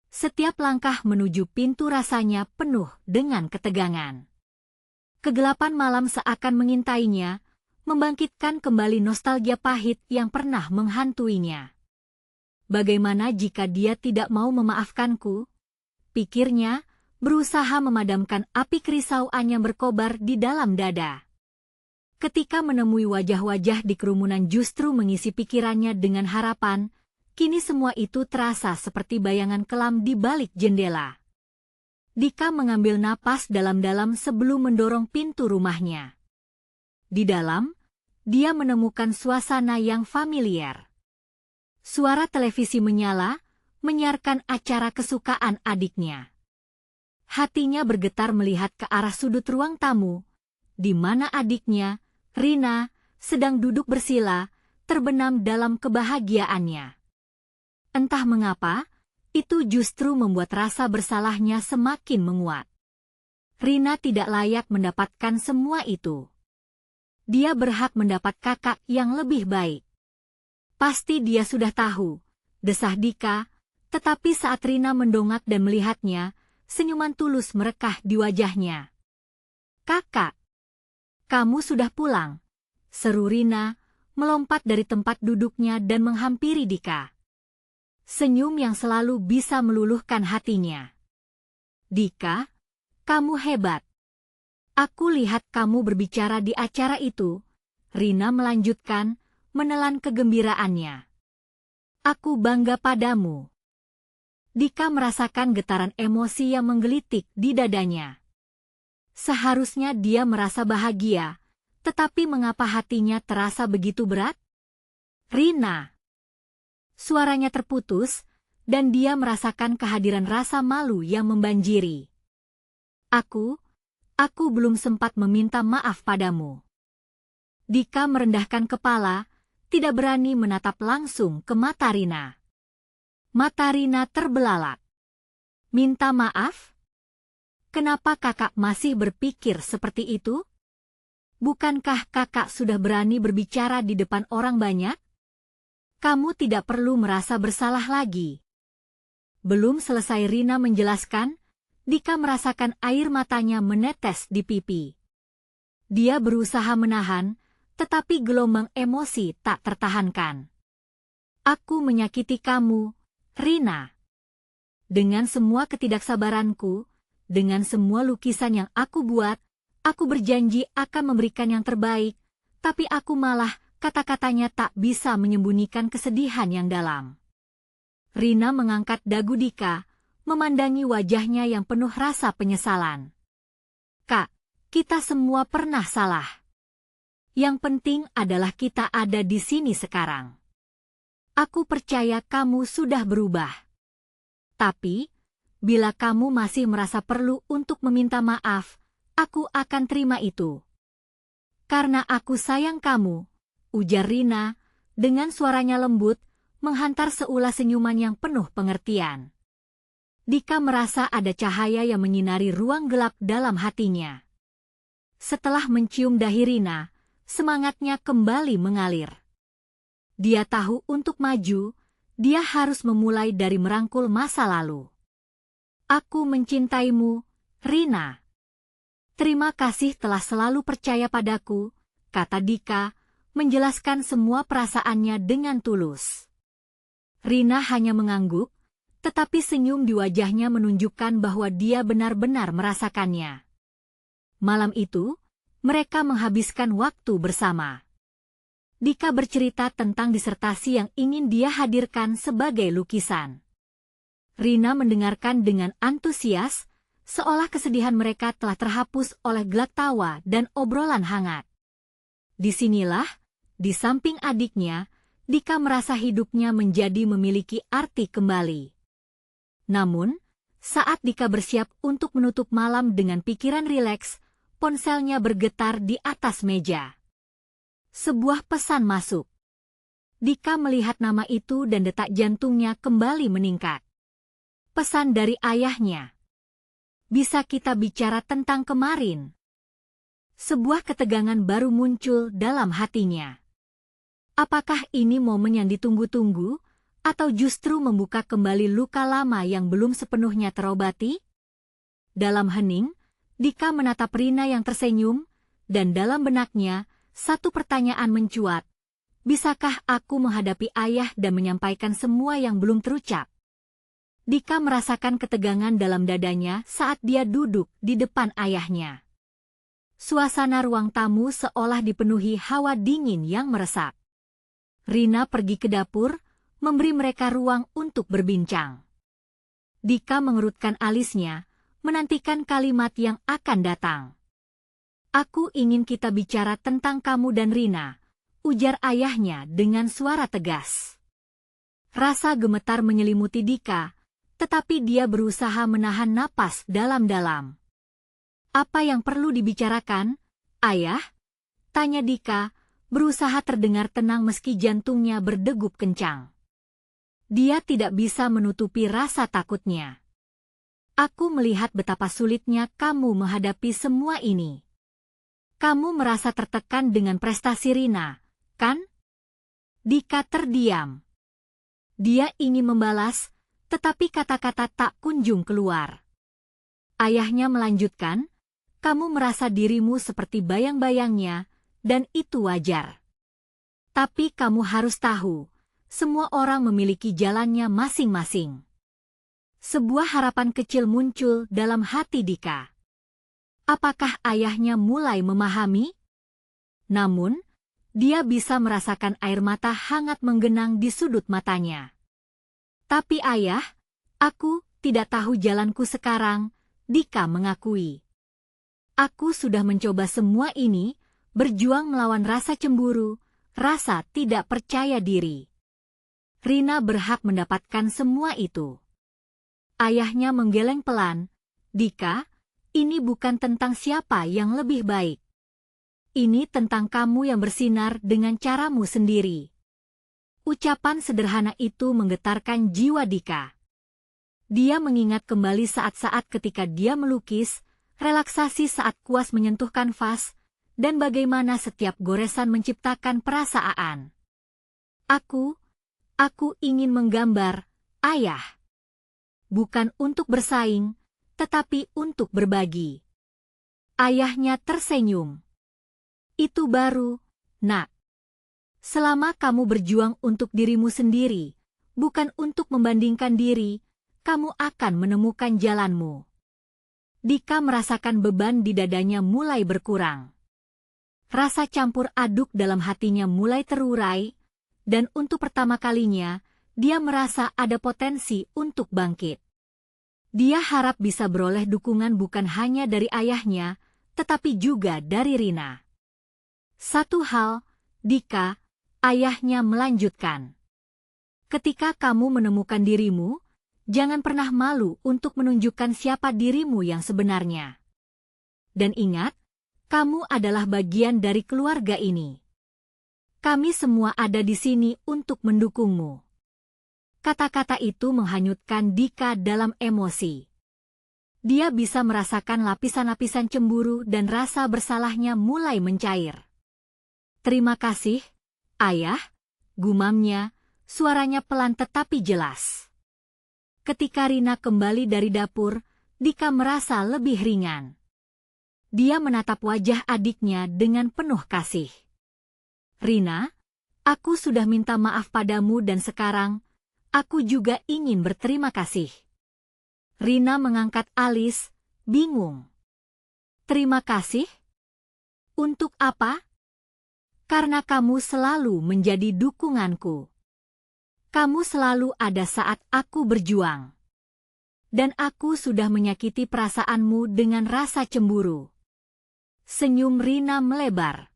Speaker 1: Setiap langkah menuju pintu rasanya penuh dengan ketegangan. Kegelapan malam seakan mengintainya, membangkitkan kembali nostalgia pahit yang pernah menghantuinya. Bagaimana jika dia tidak mau memaafkanku? Pikirnya, berusaha memadamkan api kerisauan yang berkobar di dalam dada. Ketika menemui wajah-wajah di kerumunan justru mengisi pikirannya dengan harapan, kini semua itu terasa seperti bayangan kelam di balik jendela. Dika mengambil napas dalam-dalam sebelum mendorong pintu rumahnya. Di dalam, dia menemukan suasana yang familiar. Suara televisi menyala, menyiarkan acara kesukaan adiknya. Hatinya bergetar melihat ke arah sudut ruang tamu, di mana adiknya, Rina, sedang duduk bersila, terbenam dalam kebahagiaannya. Entah mengapa, itu justru membuat rasa bersalahnya semakin menguat. Rina tidak layak mendapatkan semua itu. Dia berhak mendapat kakak yang lebih baik. Pasti dia sudah tahu, desah Dika, tetapi saat Rina mendongak dan melihatnya, senyuman tulus merekah di wajahnya. "Kakak, kamu sudah pulang," seru Rina, melompat dari tempat duduknya dan menghampiri Dika. Senyum yang selalu bisa meluluhkan hatinya. "Dika, kamu hebat. Aku lihat kamu berbicara di acara itu," Rina melanjutkan, menelan kegembiraannya. "Aku bangga padamu." Dika merasakan getaran emosi yang menggelitik di dadanya. Seharusnya dia merasa bahagia, tetapi mengapa hatinya terasa begitu berat? "Rina!" Suaranya terputus, dan dia merasakan kehadiran rasa malu yang membanjiri. Aku belum sempat meminta maaf padamu." Dika merendahkan kepala, tidak berani menatap langsung ke mata Rina. Mata Rina terbelalak. "Minta maaf? Kenapa kakak masih berpikir seperti itu? Bukankah kakak sudah berani berbicara di depan orang banyak? Kamu tidak perlu merasa bersalah lagi." Belum selesai Rina menjelaskan, Dika merasakan air matanya menetes di pipi. Dia berusaha menahan, tetapi gelombang emosi tak tertahankan. "Aku menyakiti kamu, Rina. Dengan semua ketidaksabaranku, dengan semua lukisan yang aku buat, aku berjanji akan memberikan yang terbaik, tapi aku malah," kata-katanya tak bisa menyembunyikan kesedihan yang dalam. Rina mengangkat dagu Dika, memandangi wajahnya yang penuh rasa penyesalan. "Kak, kita semua pernah salah. Yang penting adalah kita ada di sini sekarang. Aku percaya kamu sudah berubah. Tapi, bila kamu masih merasa perlu untuk meminta maaf, aku akan terima itu. Karena aku sayang kamu," ujar Rina, dengan suaranya lembut, menghantar seulas senyuman yang penuh pengertian. Dika merasa ada cahaya yang menyinari ruang gelap dalam hatinya. Setelah mencium dahi Rina, semangatnya kembali mengalir. Dia tahu untuk maju, dia harus memulai dari merangkul masa lalu. Aku mencintaimu, Rina. Terima kasih telah selalu percaya padaku, kata Dika, menjelaskan semua perasaannya dengan tulus. Rina hanya mengangguk, tetapi senyum di wajahnya menunjukkan bahwa dia benar-benar merasakannya. Malam itu, mereka menghabiskan waktu bersama. Dika bercerita tentang disertasi yang ingin dia hadirkan sebagai lukisan. Rina mendengarkan dengan antusias, seolah kesedihan mereka telah terhapus oleh gelak tawa dan obrolan hangat. Disinilah, di samping adiknya, Dika merasa hidupnya menjadi memiliki arti kembali. Namun, saat Dika bersiap untuk menutup malam dengan pikiran rileks, ponselnya bergetar di atas meja. Sebuah pesan masuk. Dika melihat nama itu dan detak jantungnya kembali meningkat. Pesan dari ayahnya. Bisa kita bicara tentang kemarin? Sebuah ketegangan baru muncul dalam hatinya. Apakah ini momen yang ditunggu-tunggu, atau justru membuka kembali luka lama yang belum sepenuhnya terobati? Dalam hening, Dika menatap Rina yang tersenyum, dan dalam benaknya, satu pertanyaan mencuat. Bisakah aku menghadapi ayah dan menyampaikan semua yang belum terucap? Dika merasakan ketegangan dalam dadanya saat dia duduk di depan ayahnya. Suasana ruang tamu seolah dipenuhi hawa dingin yang meresap. Rina pergi ke dapur, memberi mereka ruang untuk berbincang. Dika mengerutkan alisnya, menantikan kalimat yang akan datang. Aku ingin kita bicara tentang kamu dan Rina, ujar ayahnya dengan suara tegas. Rasa gemetar menyelimuti Dika, tetapi dia berusaha menahan napas dalam-dalam. Apa yang perlu dibicarakan, ayah? Tanya Dika, berusaha terdengar tenang meski jantungnya berdegup kencang. Dia tidak bisa menutupi rasa takutnya. Aku melihat betapa sulitnya kamu menghadapi semua ini. Kamu merasa tertekan dengan prestasi Rina, kan? Dika terdiam. Dia ingin membalas, tetapi kata-kata tak kunjung keluar. Ayahnya melanjutkan, kamu merasa dirimu seperti bayang-bayangnya, dan itu wajar. Tapi kamu harus tahu, semua orang memiliki jalannya masing-masing. Sebuah harapan kecil muncul dalam hati Dika. Apakah ayahnya mulai memahami? Namun, dia bisa merasakan air mata hangat menggenang di sudut matanya. Tapi ayah, aku tidak tahu jalanku sekarang, Dika mengakui. Aku sudah mencoba semua ini, berjuang melawan rasa cemburu, rasa tidak percaya diri. Rina berhak mendapatkan semua itu. Ayahnya menggeleng pelan, Dika, ini bukan tentang siapa yang lebih baik. Ini tentang kamu yang bersinar dengan caramu sendiri. Ucapan sederhana itu menggetarkan jiwa Dika. Dia mengingat kembali saat-saat ketika dia melukis, relaksasi saat kuas menyentuh kanvas, dan bagaimana setiap goresan menciptakan perasaan. Aku ingin menggambar, ayah. Bukan untuk bersaing, tetapi untuk berbagi. Ayahnya tersenyum. Itu baru, nak. Selama kamu berjuang untuk dirimu sendiri, bukan untuk membandingkan diri, kamu akan menemukan jalanmu. Dika merasakan beban di dadanya mulai berkurang. Rasa campur aduk dalam hatinya mulai terurai, dan untuk pertama kalinya, dia merasa ada potensi untuk bangkit. Dia harap bisa beroleh dukungan bukan hanya dari ayahnya, tetapi juga dari Rina. Satu hal, Dika, ayahnya melanjutkan. Ketika kamu menemukan dirimu, jangan pernah malu untuk menunjukkan siapa dirimu yang sebenarnya. Dan ingat, kamu adalah bagian dari keluarga ini. Kami semua ada di sini untuk mendukungmu. Kata-kata itu menghanyutkan Dika dalam emosi. Dia bisa merasakan lapisan-lapisan cemburu dan rasa bersalahnya mulai mencair. Terima kasih, ayah, gumamnya, suaranya pelan tetapi jelas. Ketika Rina kembali dari dapur, Dika merasa lebih ringan. Dia menatap wajah adiknya dengan penuh kasih. Rina, aku sudah minta maaf padamu dan sekarang, aku juga ingin berterima kasih. Rina mengangkat alis, bingung. Terima kasih? Untuk apa? Karena kamu selalu menjadi dukunganku. Kamu selalu ada saat aku berjuang. Dan aku sudah menyakiti perasaanmu dengan rasa cemburu. Senyum Rina melebar.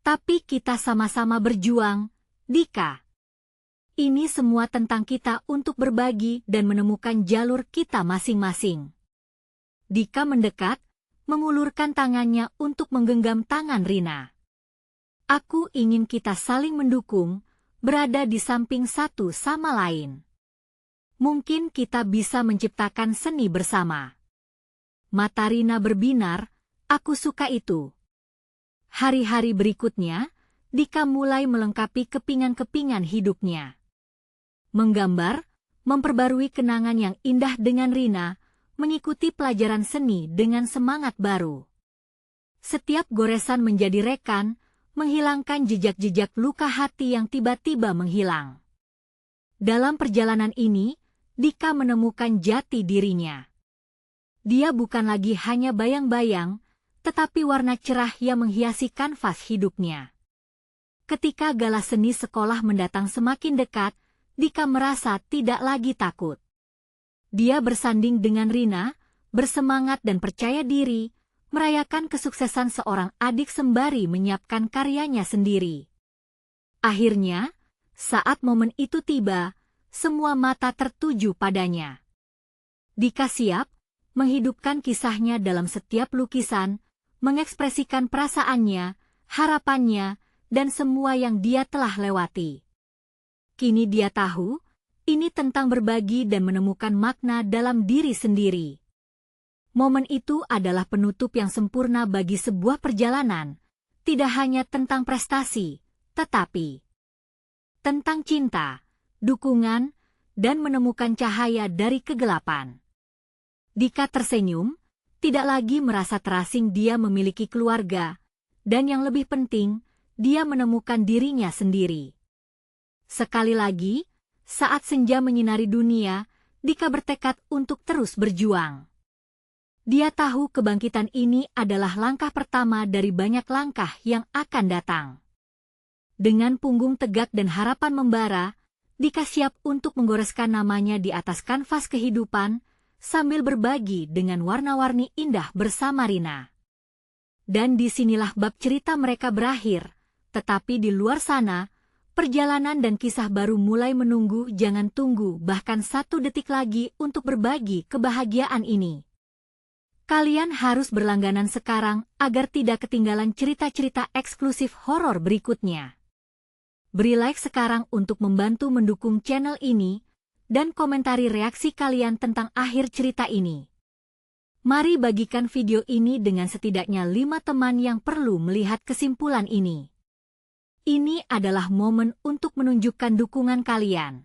Speaker 1: Tapi kita sama-sama berjuang, Dika. Ini semua tentang kita untuk berbagi dan menemukan jalur kita masing-masing. Dika mendekat, mengulurkan tangannya untuk menggenggam tangan Rina. Aku ingin kita saling mendukung, berada di samping satu sama lain. Mungkin kita bisa menciptakan seni bersama. Mata Rina berbinar, aku suka itu. Hari-hari berikutnya, Dika mulai melengkapi kepingan-kepingan hidupnya. Menggambar, memperbarui kenangan yang indah dengan Rina, mengikuti pelajaran seni dengan semangat baru. Setiap goresan menjadi rekan, menghilangkan jejak-jejak luka hati yang tiba-tiba menghilang. Dalam perjalanan ini, Dika menemukan jati dirinya. Dia bukan lagi hanya bayang-bayang, tetapi warna cerah yang menghiasi kanvas hidupnya. Ketika gala seni sekolah mendatang semakin dekat, Dika merasa tidak lagi takut. Dia bersanding dengan Rina, bersemangat dan percaya diri, merayakan kesuksesan seorang adik sembari menyiapkan karyanya sendiri. Akhirnya, saat momen itu tiba, semua mata tertuju padanya. Dika siap menghidupkan kisahnya dalam setiap lukisan, mengekspresikan perasaannya, harapannya, dan semua yang dia telah lewati. Kini dia tahu, ini tentang berbagi dan menemukan makna dalam diri sendiri. Momen itu adalah penutup yang sempurna bagi sebuah perjalanan, tidak hanya tentang prestasi, tetapi tentang cinta, dukungan, dan menemukan cahaya dari kegelapan. Dika tersenyum, tidak lagi merasa terasing dia memiliki keluarga, dan yang lebih penting, dia menemukan dirinya sendiri. Sekali lagi, saat senja menyinari dunia, Dika bertekad untuk terus berjuang. Dia tahu kebangkitan ini adalah langkah pertama dari banyak langkah yang akan datang. Dengan punggung tegak dan harapan membara, Dika siap untuk menggoreskan namanya di atas kanvas kehidupan, sambil berbagi dengan warna-warni indah bersama Rina. Dan disinilah bab cerita mereka berakhir, tetapi di luar sana, perjalanan dan kisah baru mulai menunggu. Jangan tunggu bahkan satu detik lagi untuk berbagi kebahagiaan ini. Kalian harus berlangganan sekarang agar tidak ketinggalan cerita-cerita eksklusif horor berikutnya. Beri like sekarang untuk membantu mendukung channel ini, dan komentari reaksi kalian tentang akhir cerita ini. Mari bagikan video ini dengan setidaknya 5 teman yang perlu melihat kesimpulan ini. Ini adalah momen untuk menunjukkan dukungan kalian.